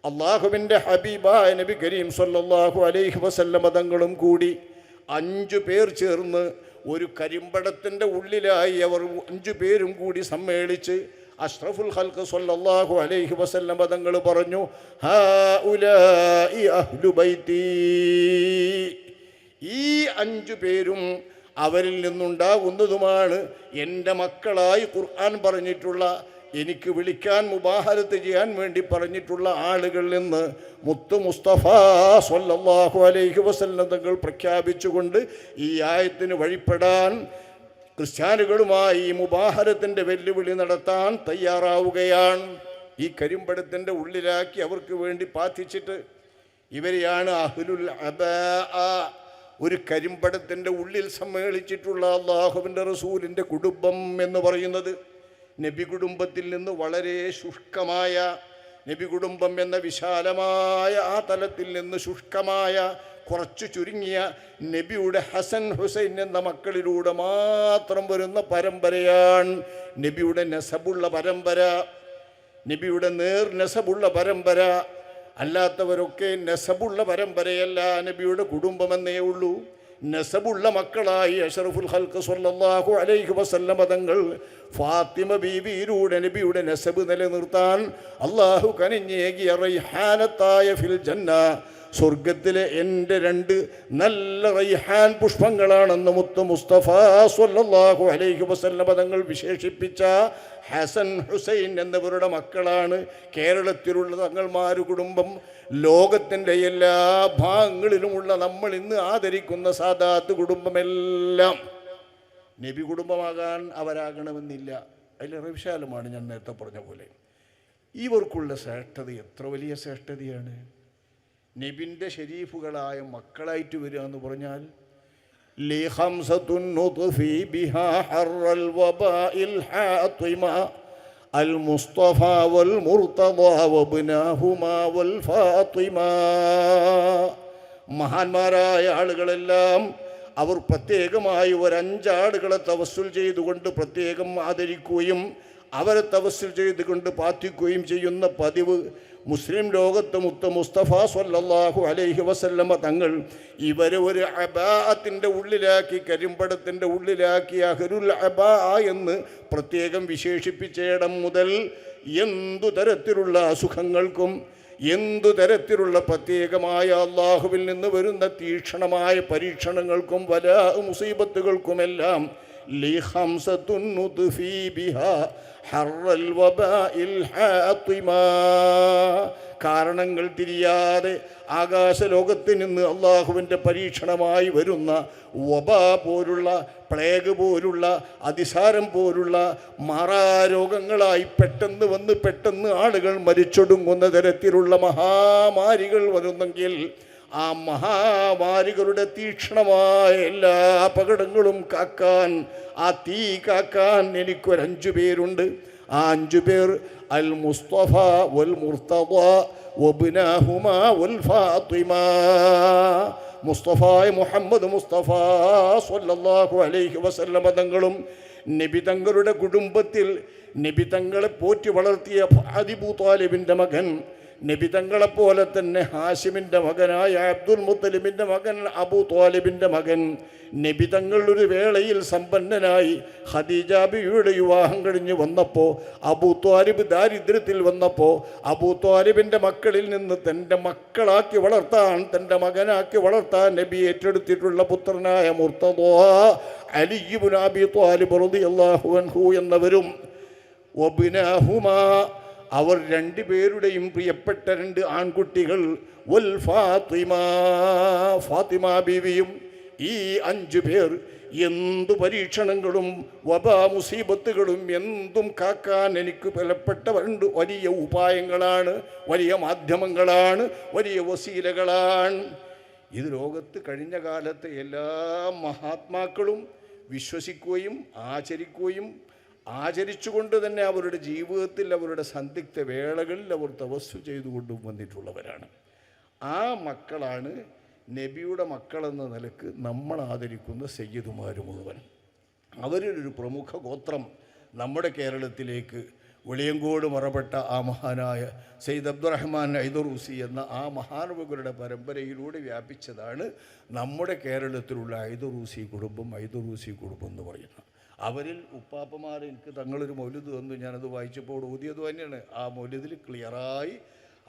അള്ളാഹുവിൻ്റെ ഹബീബായ നബി കരീം സല്ലല്ലാഹു അലൈഹി വസല്ലമ തങ്ങളും കൂടി 5 പേർ ചേർന്ന് ഒരു കരിമ്പടത്തിൻ്റെ ഉള്ളിലായി അവർ 5 പേരും കൂടി സമ്മേളിച്ച് അഷ്റഫുൽ ഖൽഖ് സല്ലല്ലാഹു അലൈഹി വസല്ലമ തങ്ങൾ പറഞ്ഞു, ഹൗലാഇ അഹ്ലു ബൈതി. ഈ 5 പേരും അവരിൽ നിന്നുണ്ടാകുന്നതുമാണ് എൻ്റെ മക്കളായി ഖുർആൻ പറഞ്ഞിട്ടുള്ള, എനിക്ക് വിളിക്കാൻ മുബാഹലത്ത് ചെയ്യാൻ വേണ്ടി പറഞ്ഞിട്ടുള്ള ആളുകളിൽ നിന്ന് മുത്തു മുസ്തഫ സ്വല്ലല്ലാഹു അലൈഹി വസല്ലം തങ്ങൾ പ്രഖ്യാപിച്ചുകൊണ്ട് ഈ ആയത്തിന് വഴിപ്പെടാൻ ക്രിസ്ത്യാനികളുമായി മുബാഹലത്തിൻ്റെ വെല്ലുവിളി നടത്താൻ തയ്യാറാവുകയാണ്. ഈ കരിമ്പടത്തിൻ്റെ ഉള്ളിലാക്കി അവർക്ക് വേണ്ടി പ്രാർത്ഥിച്ചിട്ട് ഇവരെയാണ് അഹ്ലുൽ അബാ, ഒരു കരിമ്പടത്തിൻ്റെ ഉള്ളിൽ സമ്മേളിച്ചിട്ടുള്ള അല്ലാഹുവിൻ്റെ റസൂലിൻ്റെ കുടുംബം എന്ന് പറയുന്നത്. നബി കുടുംബത്തിൽ നിന്ന് വളരെ ശുഷ്കമായ, നബി കുടുംബം എന്ന വിശാലമായ ആ തലത്തിൽ നിന്ന് ശുഷ്കമായ, കുറച്ച് ചുരുങ്ങിയ നബിയുടെ ഹസൻ ഹുസൈൻ എന്ന മക്കളിലൂടെ മാത്രം വരുന്ന പരമ്പരയാണ് നബിയുടെ നെസബുള്ള പരമ്പര, നബിയുടെ നേർ നെസബുള്ള പരമ്പര. അല്ലാത്തവരൊക്കെ നെസബുള്ള പരമ്പരയല്ല, നബിയുടെ കുടുംബമെന്നേ ഉള്ളൂ. നെസബുള്ള മക്കളായി അഷ്റഫുൽ ഖൽഖ് സ്വല്ലല്ലാഹു അലൈഹി വസല്ലം തങ്ങൾ ഫാത്തിമ ബീവിയിലൂടെ നബിയുടെ നെസബ് നിലനിർത്താൻ അള്ളാഹു കനിഞ്ഞേകിയ റൈഹാനത്തായ ഫിൽ ജന്ന, സ്വർഗത്തിലെ എൻ്റെ 2 നല്ല റൈഹാൻ പുഷ്പങ്ങളാണെന്ന് മുത്ത് മുസ്തഫ സ്വല്ലല്ലാഹു അലൈഹി വസല്ലം തങ്ങൾ വിശേഷിപ്പിച്ച ഹസൻ ഹുസൈൻ എന്നിവരുടെ മക്കളാണ് കേരളത്തിലുള്ള തങ്ങൾമാര് കുടുംബം. ലോകത്തിൻ്റെ എല്ലാ ഭാഗങ്ങളിലുമുള്ള നമ്മൾ ഇന്ന് ആദരിക്കുന്ന സാദാത്ത് കുടുംബമെല്ലാം നബി കുടുംബമാകാൻ അവരാകണമെന്നില്ല. അതിലേറെ വിശാലമാണ് ഞാൻ നേരത്തെ പറഞ്ഞ പോലെ. ഇവർക്കുള്ള ശ്രേഷ്ഠത എത്ര വലിയ ശ്രേഷ്ഠതയാണ്! നബിൻ്റെ ഷരീഫുകളായ മക്കളായിട്ട് വരിക എന്ന് പറഞ്ഞാൽ المصطفى والمرتضى وابناهما والفاطمة. മഹാന്മാരായ ആളുകളെല്ലാം അവർ പ്രത്യേകമായി ഒരു 5 ആളുകളെ തവസ്സുൽ ചെയ്തുകൊണ്ട് പ്രത്യേകം ആദരിക്കുകയും അവരെ തവസ്സുൽ ചെയ്തുകൊണ്ട് പ്രാർത്ഥിക്കുകയും ചെയ്യുന്ന പതിവ് മുസ്ലിം ലോകത്ത് മുത്ത് മുസ്തഫ സ്വല്ലല്ലാഹു അലൈഹി വസല്ലമ തങ്ങൾ ഇവരെ ഒരു അബാഅത്തിൻ്റെ ഉള്ളിലാക്കി, കരിമ്പടത്തിൻ്റെ ഉള്ളിലാക്കി അഹ്ലുൽ അബാ എന്ന് പ്രത്യേകം വിശേഷിപ്പിച്ച ഇടം മുതൽ എന്തു തരത്തിലുള്ള അസുഖങ്ങൾക്കും എന്തു തരത്തിലുള്ള പ്രത്യേകമായ അള്ളാഹുവിൽ നിന്ന് വരുന്ന തീക്ഷണമായ പരീക്ഷണങ്ങൾക്കും വല മുസീബത്തുകൾക്കുമെല്ലാം കാരണങ്ങൾ തിരിയാതെ ആകാശലോകത്ത് നിന്ന് അള്ളാഹുവിൻ്റെ പരീക്ഷണമായി വരുന്ന വബ പോലുള്ള, പ്ലേഗ് പോലുള്ള, അതിസാരം പോലുള്ള മാറാരോഗങ്ങളായി പെട്ടെന്ന് വന്ന് പെട്ടെന്ന് ആളുകൾ മരിച്ചൊടുങ്ങുന്ന തരത്തിലുള്ള മഹാമാരികൾ വരുന്നെങ്കിൽ ആ മഹാമാരികളുടെ തീക്ഷണമായ എല്ലാ അപകടങ്ങളും കാക്കാൻ, ആ തീ കാക്കാൻ എനിക്കൊരഞ്ചു പേരുണ്ട്. ആ 5 പേർ അൽ മുസ്തഫ വൽ മുർത്തദ വബ്നാഹുമാ വൽ ഫാത്തിമ. മുസ്തഫായ മുഹമ്മദ് മുസ്തഫ സ്വല്ലല്ലാഹു അലൈഹി വസല്ലമ തങ്ങളും നബി തങ്ങളുടെ കുടുംബത്തിൽ നബി തങ്ങളെ പോറ്റി വളർത്തിയ അബൂ ത്വാലിബിൻ്റെ മകൻ, നബി തങ്ങളെപ്പോലെ തന്നെ ഹാഷിമിൻ്റെ മകനായ അബ്ദുൽ മുത്തലിബിൻ്റെ മകൻ അബൂ ത്വാലിബിൻ്റെ മകൻ, നബി തങ്ങൾ ഒരു വേളയിൽ സമ്പന്നനായി ഖദീജ ബിവിയുടെ വിവാഹം കഴിഞ്ഞ് വന്നപ്പോൾ അബൂ ത്വാലിബ് ദാരിദ്ര്യത്തിൽ വന്നപ്പോൾ അബൂ ത്വാലിബിൻ്റെ മക്കളിൽ നിന്ന് തൻ്റെ മക്കളാക്കി വളർത്താൻ, തൻ്റെ മകനാക്കി വളർത്താൻ നബി ഏറ്റെടുത്തിട്ടുള്ള പുത്രനായ മുർത്തദ അലി ഇബ്നു അബീ ത്വാലിബ് റളിയല്ലാഹു അൻഹു എന്നവരും വബ്നാഹുമാ, അവർ 2 പേരുടെയും പ്രിയപ്പെട്ട 2 ആൺകുട്ടികൾ വൽ ഫാത്തിമ, ഫാത്തിമ ബീവിയും. ഈ 5 പേർ എന്തു പരീക്ഷണങ്ങളും വബാ മുസീബത്തുകളും എന്തും കാക്കാൻ എനിക്ക് ബലപ്പെട്ടവരുണ്ട്. വലിയ ഉപായങ്ങളാണ്, വലിയ മാധ്യമങ്ങളാണ്, വലിയ വസീലകളാണ്. ഇത് ലോകത്ത് കഴിഞ്ഞ കാലത്തെ എല്ലാ മഹാത്മാക്കളും വിശ്വസിക്കുകയും ആചരിക്കുകയും ആചരിച്ചുകൊണ്ട് തന്നെ അവരുടെ ജീവിതത്തിൽ അവരുടെ സന്ദിഗ്ധ വേളകളിൽ അവർ തപസ്സു ചെയ്തുകൊണ്ടും വന്നിട്ടുള്ളവരാണ്. ആ മക്കളാണ് നബിയുടെ മക്കളെന്ന നിലക്ക് നമ്മൾ ആദരിക്കുന്ന സയ്യിദുമാർ മുഴുവൻ. അവരിലൊരു പ്രമുഖ ഗോത്രം നമ്മുടെ കേരളത്തിലേക്ക് വെളിയങ്കോട് മറപ്പെട്ട ആ മഹാനായ സയ്യിദ് അബ്ദുറഹ്മാൻ ഐദറൂസി എന്ന ആ മഹാനുഭവരുടെ പരമ്പരയിലൂടെ വ്യാപിച്ചതാണ് നമ്മുടെ കേരളത്തിലുള്ള ഐദറൂസി കുടുംബം എന്ന് പറയുന്നത്. അവരിൽ ഉപ്പാപ്പമാർ എനിക്ക് തങ്ങളൊരു മൗലിദ് തന്നു, ഞാനത് വായിച്ചപ്പോൾ ഓതിയത് തന്നെയാണ്. ആ മൗലിദിൽ ക്ലിയറായി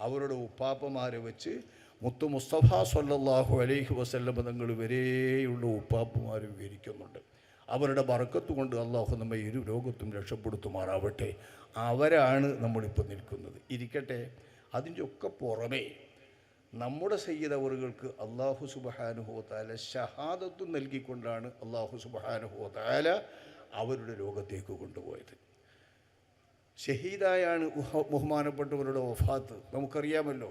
അവരുടെ ഉപ്പാപ്പമാരെ വെച്ച് മുത്തു മുസ്തഫ സ്വല്ലല്ലാഹു അലൈഹി വസല്ലം തങ്ങൾ വരെയുള്ള ഉപ്പാപ്പമാർ വിവരിക്കുന്നുണ്ട്. അവരുടെ ബർക്കത്ത് കൊണ്ട് അള്ളാഹു നമ്മെ ഇരു ലോകത്തും രക്ഷപ്പെടുത്തുമാറാവട്ടെ. അവരാണ് നമ്മളിപ്പോൾ നിൽക്കുന്നത്. ഇരിക്കട്ടെ, അതിൻ്റെ ഒക്കെ പുറമേ നമ്മുടെ സയ്യിദ് അവറുകൾക്ക് അള്ളാഹു സുബ്ഹാനഹു വ തആല ഷഹാദത്ത് നൽകിക്കൊണ്ടാണ് അള്ളാഹു സുബ്ഹാനഹു വ തആല അവരുടെ ലോകത്തേക്ക് കൊണ്ടുപോയത്. ഷഹീദായാണ് ബഹുമാനപ്പെട്ടവരുടെ വഫാത്ത്. നമുക്കറിയാമല്ലോ,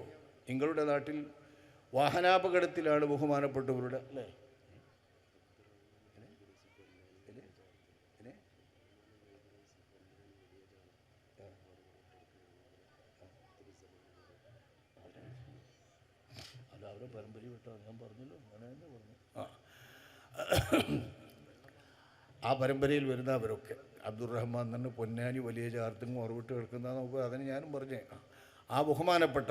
നിങ്ങളുടെ നാട്ടിൽ വാഹനാപകടത്തിലാണ് ബഹുമാനപ്പെട്ടവരുടെ, അല്ലേ? അത് അവരെ പരമ്പര വിട്ടോ, ഞാൻ പറഞ്ഞല്ലോ, അങ്ങനെ പറഞ്ഞു. ആ പരമ്പരയിൽ വരുന്ന അവരൊക്കെ അബ്ദുറഹ്മാൻ തന്നെ പൊന്നാനി വലിയ ചാർത്തും ഓർവിട്ട് കേൾക്കുന്ന നമുക്ക് അതിന് ഞാനും പറഞ്ഞേ. ആ ബഹുമാനപ്പെട്ട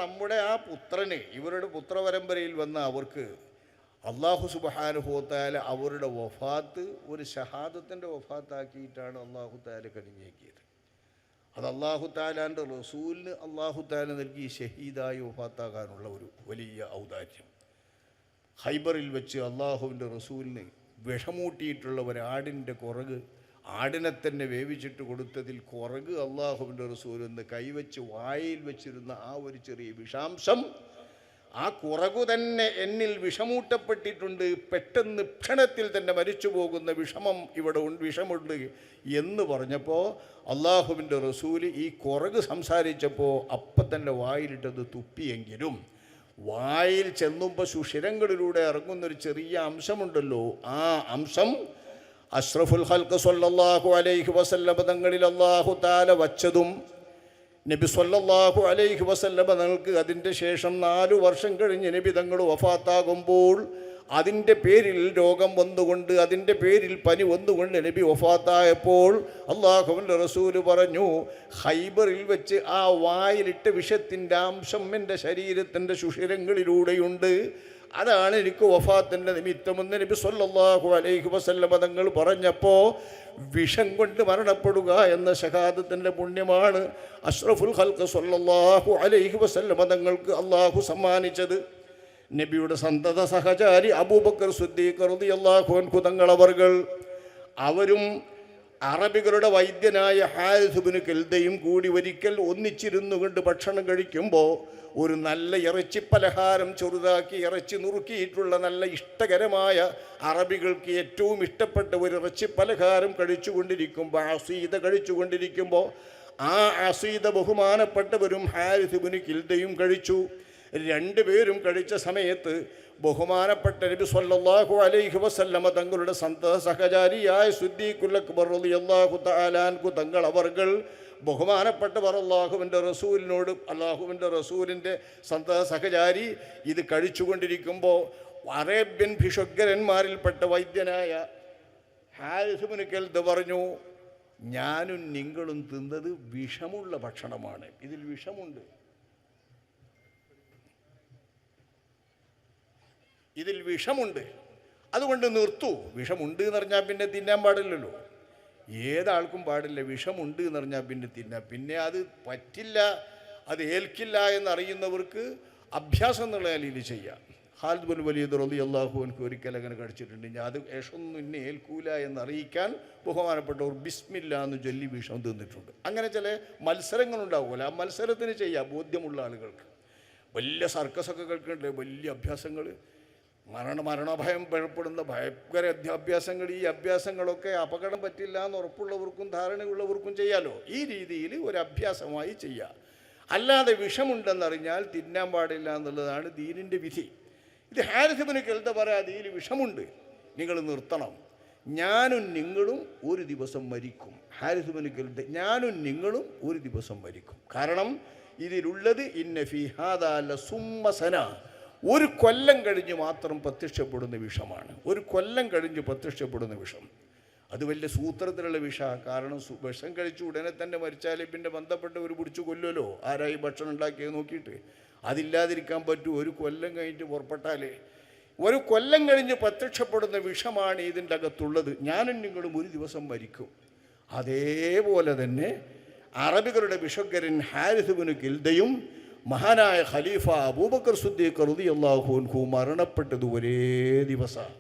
നമ്മുടെ ആ പുത്രന്, ഇവരുടെ പുത്രപരമ്പരയിൽ വന്ന അവർക്ക് അള്ളാഹു സുബ്ഹാനഹു വ തആല അവരുടെ വഫാത്ത് ഒരു ഷഹാദത്തിൻ്റെ വഫാത്താക്കിയിട്ടാണ് അള്ളാഹു തആല കനിഞ്ഞേക്കിയത്. അത് അള്ളാഹു തആലാൻ്റെ റസൂലിന് അള്ളാഹു തആല നൽകി ഷഹീദായി വഫാത്താകാനുള്ള ഒരു വലിയ ഔദാര്യം. ഖൈബറിൽ വെച്ച് അള്ളാഹുവിൻ്റെ റസൂലിന് വിഷമൂട്ടിയിട്ടുള്ള ഒരാടിൻ്റെ കുറക്, ആടിനെ തന്നെ വേവിച്ചിട്ട് കൊടുത്തതിൽ കുറക് അള്ളാഹുവിൻ്റെ റസൂലെന്ന് കൈവച്ച് വായിൽ വെച്ചിരുന്ന ആ ഒരു ചെറിയ വിഷാംശം, ആ കുറകു തന്നെ എന്നിൽ വിഷമൂട്ടപ്പെട്ടിട്ടുണ്ട്, പെട്ടെന്ന് ക്ഷണത്തിൽ തന്നെ മരിച്ചു പോകുന്ന വിഷമുണ്ട് എന്ന് പറഞ്ഞപ്പോൾ അള്ളാഹുവിൻ്റെ റസൂല് ഈ കുറക് സംസാരിച്ചപ്പോൾ അപ്പം തന്നെ വായിലിട്ടത് തുപ്പിയെങ്കിലും വായിൽ ചെന്നുമ്പോൾ സുഷിരങ്ങളിലൂടെ ഇറങ്ങുന്നൊരു ചെറിയ അംശമുണ്ടല്ലോ, ആ അംശം അഷ്റഫുൽ ഖൽഖ് സ്വല്ലല്ലാഹു അലൈഹി വസല്ലം തങ്ങളിൽ അല്ലാഹു തആല വച്ചതും നബി സ്വല്ലല്ലാഹു അലൈഹി വസല്ലം തങ്ങൾക്ക് അതിൻ്റെ ശേഷം 4 വർഷം കഴിഞ്ഞ് നബി തങ്ങൾ വഫാത്താകുമ്പോൾ അതിൻ്റെ പേരിൽ രോഗം വന്നുകൊണ്ട്, അതിൻ്റെ പേരിൽ പനി വന്നുകൊണ്ട് നബി വഫാത്തായപ്പോൾ അള്ളാഹുവിൻ്റെ റസൂല് പറഞ്ഞു, ഖൈബറിൽ വെച്ച് ആ വായിലിട്ട വിഷത്തിൻ്റെ അംശം എൻ്റെ ശരീരത്തിൻ്റെ സുഷിരങ്ങളിലൂടെയുണ്ട്, അതാണ് എനിക്ക് വഫാത്തിൻ്റെ നിമിത്തമെന്ന് നബി സല്ലല്ലാഹു അലൈഹി വസല്ലമ തങ്ങൾ പറഞ്ഞപ്പോൾ വിഷം കൊണ്ട് മരണപ്പെടുക എന്ന ശഹാദത്തിൻ്റെ പുണ്യമാണ് അഷ്റഫുൽ ഖൽഖ് സല്ലല്ലാഹു അലൈഹി വസല്ലമ തങ്ങൾക്ക് അള്ളാഹു സമ്മാനിച്ചത്. നബിയുടെ സന്തത സഹചാരി അബൂബക്കർ സിദ്ദീഖ് റളിയല്ലാഹു അൻഹു തങ്ങളവർകൾ, അവരും അറബികളുടെ വൈദ്യനായ ഹാരിസ് ഇബ്നു കൽദയും കൂടി ഒരിക്കൽ ഒന്നിച്ചിരുന്നു കൊണ്ട് ഭക്ഷണം കഴിക്കുമ്പോൾ ഒരു നല്ല ഇറച്ചി പലഹാരം ചെറുതാക്കി ഇറച്ചി നുറുക്കിയിട്ടുള്ള നല്ല ഇഷ്ടകരമായ അറബികൾക്ക് ഏറ്റവും ഇഷ്ടപ്പെട്ട ഒരു ഇറച്ചി പലഹാരം കഴിച്ചുകൊണ്ടിരിക്കുമ്പോൾ, അസീദ കഴിച്ചുകൊണ്ടിരിക്കുമ്പോൾ, ആ അസീദ ബഹുമാനപ്പെട്ടവരും ഹാരിസ് ഇബ്നു കൽദയും കഴിച്ചു. രണ്ടുപേരും കഴിച്ച സമയത്ത് ബഹുമാനപ്പെട്ട നബി സല്ലല്ലാഹു അലൈഹി വസല്ലമ തങ്ങളുടെ സന്തത സഹചാരിയായ സിദ്ദീഖുൽ അക്ബർ റളിയല്ലാഹു തആല അൻഹു തങ്ങൾ അവർകൾ ബഹുമാനപ്പെട്ടവർ അള്ളാഹുവിൻ്റെ റസൂലിനോട്, അള്ളാഹുവിൻ്റെ റസൂലിൻ്റെ സന്തത സഹചാരി ഇത് കഴിച്ചുകൊണ്ടിരിക്കുമ്പോൾ അറേബ്യൻ ഭിഷഗ്വരന്മാരിൽപ്പെട്ട വൈദ്യനായ ഹാരിസ് ഇബ്നു കൽദ് പറഞ്ഞു, ഞാനും നിങ്ങളും തിന്നത് വിഷമുള്ള ഭക്ഷണമാണ്, ഇതിൽ വിഷമുണ്ട്, ഇതിൽ വിഷമുണ്ട്, അതുകൊണ്ട് നിർത്തൂ. വിഷമുണ്ട് എന്ന് പറഞ്ഞാൽ പിന്നെ തിന്നാൻ പാടില്ലല്ലോ, ഏതാൾക്കും പാടില്ല. വിഷമുണ്ട് എന്ന് പറഞ്ഞാൽ പിന്നെ തിന്നാം, പിന്നെ അത് പറ്റില്ല, അത് ഏൽക്കില്ല എന്നറിയുന്നവർക്ക് അഭ്യാസം എന്നുള്ള നിലയിൽ ചെയ്യാം. ഖാലിദ് ബിൻ വലീദ് റളിയല്ലാഹു അൻഹു ഒരിക്കൽ അങ്ങനെ കഴിച്ചിട്ടുണ്ട്. ഞാൻ അത് വിഷമൊന്നും ഇന്നെ ഏൽക്കൂല എന്നറിയിക്കാൻ ബഹുമാനപ്പെട്ടവർ ബിസ്മില്ല എന്ന് ചൊല്ലി വിഷം തിന്നിട്ടുണ്ട്. അങ്ങനെ ചില മത്സരങ്ങളുണ്ടാവുമല്ലോ, ആ മത്സരത്തിന് ചെയ്യാം ബോധ്യമുള്ള ആളുകൾക്ക്. വലിയ സർക്കസൊക്കെ കേൾക്കുന്നുണ്ട്, വലിയ അഭ്യാസങ്ങൾ, മരണഭയം ഭയപ്പെടുന്ന ഭയങ്കര അഭ്യാസങ്ങൾ. ഈ അഭ്യാസങ്ങളൊക്കെ അപകടം പറ്റില്ല എന്ന് ഉറപ്പുള്ളവർക്കും ധാരണയുള്ളവർക്കും ചെയ്യാലോ. ഈ രീതിയിൽ ഒരു അഭ്യാസമായി ചെയ്യാം. അല്ലാതെ വിഷമുണ്ടെന്നറിഞ്ഞാൽ തിന്നാൻ പാടില്ല എന്നുള്ളതാണ് ദീനിൻ്റെ വിധി. ഇത് ഹാരിസ് ഇബ്നു കൽദ പറയാ, ഇതിൽ വിഷമുണ്ട്, നിങ്ങൾ നിർത്തണം, ഞാനും നിങ്ങളും ഒരു ദിവസം മരിക്കും. ഹാരിസ് ഇബ്നു കൽദ, ഞാനും നിങ്ങളും ഒരു ദിവസം മരിക്കും. കാരണം ഇതിലുള്ളത് ഇന്ന ഫീ ഹാദാ ലസുമ്മസന, ഒരു കൊല്ലം കഴിഞ്ഞ് മാത്രം പ്രത്യക്ഷപ്പെടുന്ന വിഷമാണ്. ഒരു കൊല്ലം കഴിഞ്ഞ് പ്രത്യക്ഷപ്പെടുന്ന വിഷം അത് വലിയ സൂത്രത്തിലുള്ള വിഷമാണ്. കാരണം വിഷം കഴിച്ച് ഉടനെ തന്നെ മരിച്ചാൽ പിന്നെ ബന്ധപ്പെട്ടവർ പിടിച്ചു കൊല്ലുമല്ലോ, ആരായി ഭക്ഷണം ഉണ്ടാക്കിയത് നോക്കിയിട്ട്. അതില്ലാതിരിക്കാൻ പറ്റൂ, ഒരു കൊല്ലം കഴിഞ്ഞിട്ട് പുറപ്പെട്ടാലേ. ഒരു കൊല്ലം കഴിഞ്ഞ് പ്രത്യക്ഷപ്പെടുന്ന വിഷമാണ് ഇതിൻ്റെ അകത്തുള്ളത്. ഞാനും നിങ്ങളും ഒരു ദിവസം മരിക്കും. അതേപോലെ തന്നെ അറബികളുടെ വിഷഗ്വരൻ ഹാരിസ് ഇബ്നു കൽദയും മഹാനായ ഖലീഫ അബൂബക്കർ സിദ്ദീഖ് റളിയല്ലാഹു അൻഹു മരണപ്പെട്ടത് ഒരേ ദിവസം.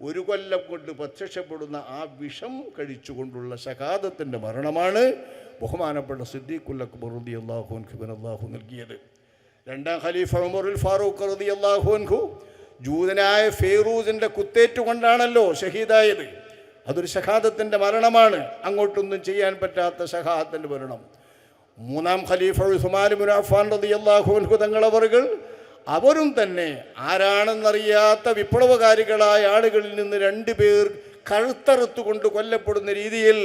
ഒരു കൊല്ലം കൊണ്ട് പ്രത്യക്ഷപ്പെടുന്ന ആ വിഷം കഴിച്ചുകൊണ്ടുള്ള ശഹാദത്തിൻ്റെ മരണമാണ് ബഹുമാനപ്പെട്ട സിദ്ദീഖുൽ അക്ബർ റളിയല്ലാഹു അൻഹുവിന് അല്ലാഹു നൽകിയത്. രണ്ടാം ഖലീഫ ഉമറുൽ ഫാറൂഖ് റളിയല്ലാഹു അൻഹു ജൂതനായ ഫെയ്റൂസിൻ്റെ കുത്തേറ്റുകൊണ്ടാണല്ലോ ഷഹീദായത്. അതൊരു ശഹാദത്തിൻ്റെ മരണമാണ്, അങ്ങോട്ടൊന്നും ചെയ്യാൻ പറ്റാത്ത ശഹാദത്തിൻ്റെ മരണം. മൂന്നാം ഖലീഫ ഉസ്മാൻ ഇബ്നു അഫ്ഫാൻ റളിയല്ലാഹു അൻഹു തങ്ങളവറുകൾ, അവരും തന്നെ ആരാണെന്നറിയാത്ത വിപ്ലവകാരികളായ ആളുകളിൽ നിന്ന് 2 പേർ കഴുത്തറുത്തുകൊണ്ട് കൊല്ലപ്പെടുന്ന രീതിയിൽ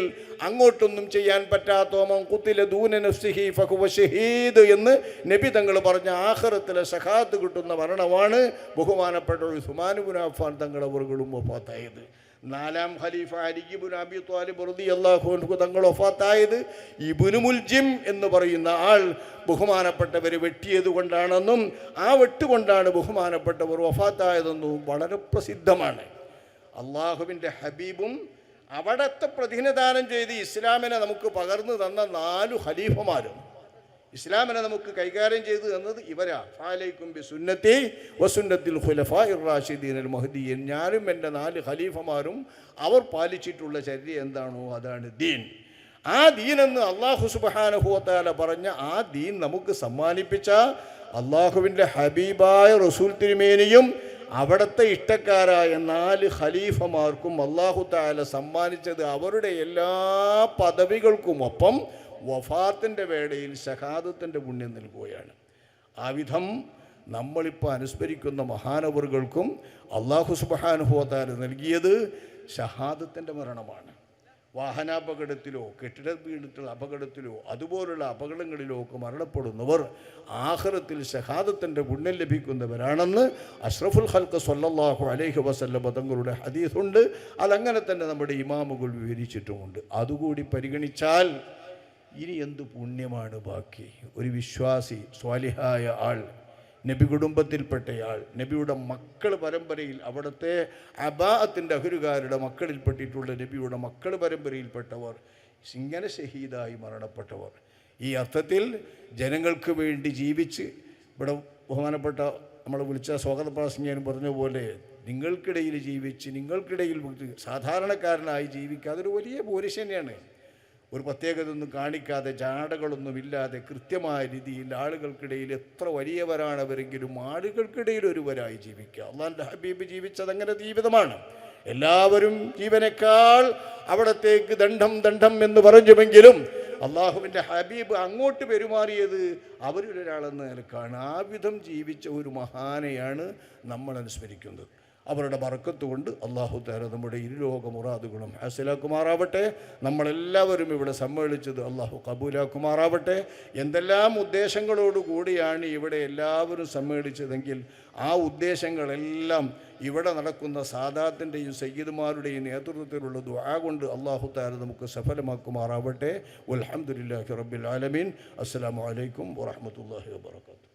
അങ്ങോട്ടൊന്നും ചെയ്യാൻ പറ്റാത്ത മൻ ഖുതില ദൂന നഫ്സിഹി ഫഹുവ ഷഹീദ് എന്ന് നബി തങ്ങൾ പറഞ്ഞ ആഖിറത്തിലെ ശഹാദത്ത് കിട്ടുന്ന മരണമാണ് ബഹുമാനപ്പെട്ട ഉസ്മാൻ ഇബ്നു അഫ്ഫാൻ തങ്ങളവറുകളും വഫാത്തായത്. നാലാം ഖലീഫ അലി ഇബ്നു അബി ത്വാലിബ് റളിയല്ലാഹു അൻഹു തങ്ങൾ വഫാത്തായത് ഇബ്നു മുൽജിം എന്ന് പറയുന്ന ആൾ ബഹുമാനപ്പെട്ടവർ വെട്ടിയത് കൊണ്ടാണെന്നും ആ വെട്ടുകൊണ്ടാണ് ബഹുമാനപ്പെട്ടവർ വഫാത്തായതെന്നും വളരെ പ്രസിദ്ധമാണ്. അള്ളാഹുവിൻ്റെ ഹബീബും അവിടത്തെ പ്രതിനിധാനം ചെയ്ത് ഇസ്ലാമിനെ നമുക്ക് പകർന്നു തന്ന 4 ഖലീഫമാരും, ഇസ്ലാമിനെ നമുക്ക് കൈകാര്യം ചെയ്തു തന്നത് ഇവരാ. ഫഅലൈക്കും ബിസുന്നത്തി വസുന്നത്തിൽ ഖുലഫാഇർ റാഷിദീൻ അൽ മഹ്ദിയൻ. ഞാനും എൻ്റെ 4 ഖലീഫമാരും അവർ പാലിച്ചിട്ടുള്ള ചര്യ എന്താണോ അതാണ് ദീൻ. ആ ദീനെന്ന് അള്ളാഹു സുബ്ഹാനഹു വ തആല പറഞ്ഞ ആ ദീൻ നമുക്ക് സമ്മാനിപ്പിച്ച അള്ളാഹുവിൻ്റെ ഹബീബായ റസൂൽ തിരുമേനിയും അവിടുത്തെ ഇഷ്ടക്കാരായ 4 ഖലീഫമാർക്കും അള്ളാഹു തആല സമ്മാനിച്ചത് അവരുടെ എല്ലാ പദവികൾക്കുമൊപ്പം വഫാത്തിൻ്റെ വേളയിൽ ശഹാദത്തിൻ്റെ പുണ്യം നൽകുകയാണ്. ആ വിധം നമ്മളിപ്പോൾ അനുസ്മരിക്കുന്ന മഹാനവറുകൾക്കും അള്ളാഹു സുബ്ഹാനഹു വ തആല നൽകിയത് ഷഹാദത്തിൻ്റെ മരണമാണ്. വാഹനാപകടത്തിലോ കെട്ടിട വീണിട്ടുള്ള അപകടത്തിലോ അതുപോലുള്ള അപകടങ്ങളിലോ ഒക്കെ മരണപ്പെടുന്നവർ ആഖിറത്തിൽ ഷഹാദത്തിൻ്റെ പുണ്യം ലഭിക്കുന്നവരാണെന്ന് അഷ്റഫുൽ ഖൽഖ് സ്വല്ലല്ലാഹു അലൈഹി വസല്ലം തങ്ങളുടെ ഹദീസുണ്ട്. അതങ്ങനെ തന്നെ നമ്മുടെ ഇമാമുകൾ വിവരിച്ചിട്ടുമുണ്ട്. അതുകൂടി പരിഗണിച്ചാൽ ഇനി എന്ത് പുണ്യമാണ് ബാക്കി? ഒരു വിശ്വാസി സ്വാലിഹായ ആൾ, നബി കുടുംബത്തിൽപ്പെട്ടയാൾ, നബിയുടെ മക്കൾ പരമ്പരയിൽ, അവിടുത്തെ അബാഅത്തിൻ്റെ അഹ്ലുകാരുടെ മക്കളിൽപ്പെട്ടിട്ടുള്ള നബിയുടെ മക്കൾ പരമ്പരയിൽപ്പെട്ടവർ, ഇങ്ങനെ ഷഹീദായി മരണപ്പെട്ടവർ, ഈ അർത്ഥത്തിൽ ജനങ്ങൾക്ക് വേണ്ടി ജീവിച്ച്, ഇവിടെ ബഹുമാനപ്പെട്ട നമ്മൾ വിളിച്ച സ്വാഗത പ്രാസംഗികൻ പറഞ്ഞ പോലെ നിങ്ങൾക്കിടയിൽ ജീവിച്ച് നിങ്ങൾക്കിടയിൽ സാധാരണക്കാരനായി ജീവിക്കുക, അതൊരു വലിയ പോരിശ തന്നെയാണ്. ഒരു പ്രത്യേകതയൊന്നും കാണിക്കാതെ ജാടകളൊന്നുമില്ലാതെ കൃത്യമായ രീതിയിൽ ആളുകൾക്കിടയിൽ എത്ര വലിയവരാണവരെങ്കിലും ആളുകൾക്കിടയിൽ ഒരുവരായി ജീവിക്കുക. അള്ളാഹുവിൻ്റെ ഹബീബ് ജീവിച്ചതങ്ങനെ ജീവിതമാണ്. എല്ലാവരും ജീവനേക്കാൾ അവിടത്തേക്ക് ദണ്ഡം എന്ന് പറഞ്ഞുവെങ്കിലും അള്ളാഹുവിൻ്റെ ഹബീബ് അങ്ങോട്ട് പെരുമാറിയത് അവരിലൊരാളെന്ന നിലക്കാണ്. ആ വിധം ജീവിച്ച ഒരു മഹാനെയാണ് നമ്മൾ അനുസ്മരിക്കുന്നത്. അവരുടെ ബർക്കത്ത് കൊണ്ട് അല്ലാഹു തആല നമ്മുടെ ഇരുലോക മുറാദുകളും ഹാസിലാക്കുമാറാവട്ടെ. നമ്മളെല്ലാവരും ഇവിടെ സമ്മേളിച്ചത് അല്ലാഹു കബൂലാക്കുമാറാവട്ടെ. എന്തെല്ലാം ഉദ്ദേശങ്ങളോടുകൂടിയാണ് ഇവിടെ എല്ലാവരും സമ്മേളിച്ചതെങ്കിൽ ആ ഉദ്ദേശങ്ങളെല്ലാം ഇവിടെ നടക്കുന്ന സാദാത്തിൻ്റെയും സയ്യിദുമാരുടെയും നേതൃത്വത്തിലുള്ള ദുആ കൊണ്ട് അല്ലാഹു തആല നമുക്ക് സഫലമാക്കുമാറാവട്ടെ. വൽഹംദുലില്ലാഹി റബ്ബിൽ ആലമീൻ. അസ്സലാമു അലൈക്കും വറഹ്മത്തുള്ളാഹി വബറകാതുഹു.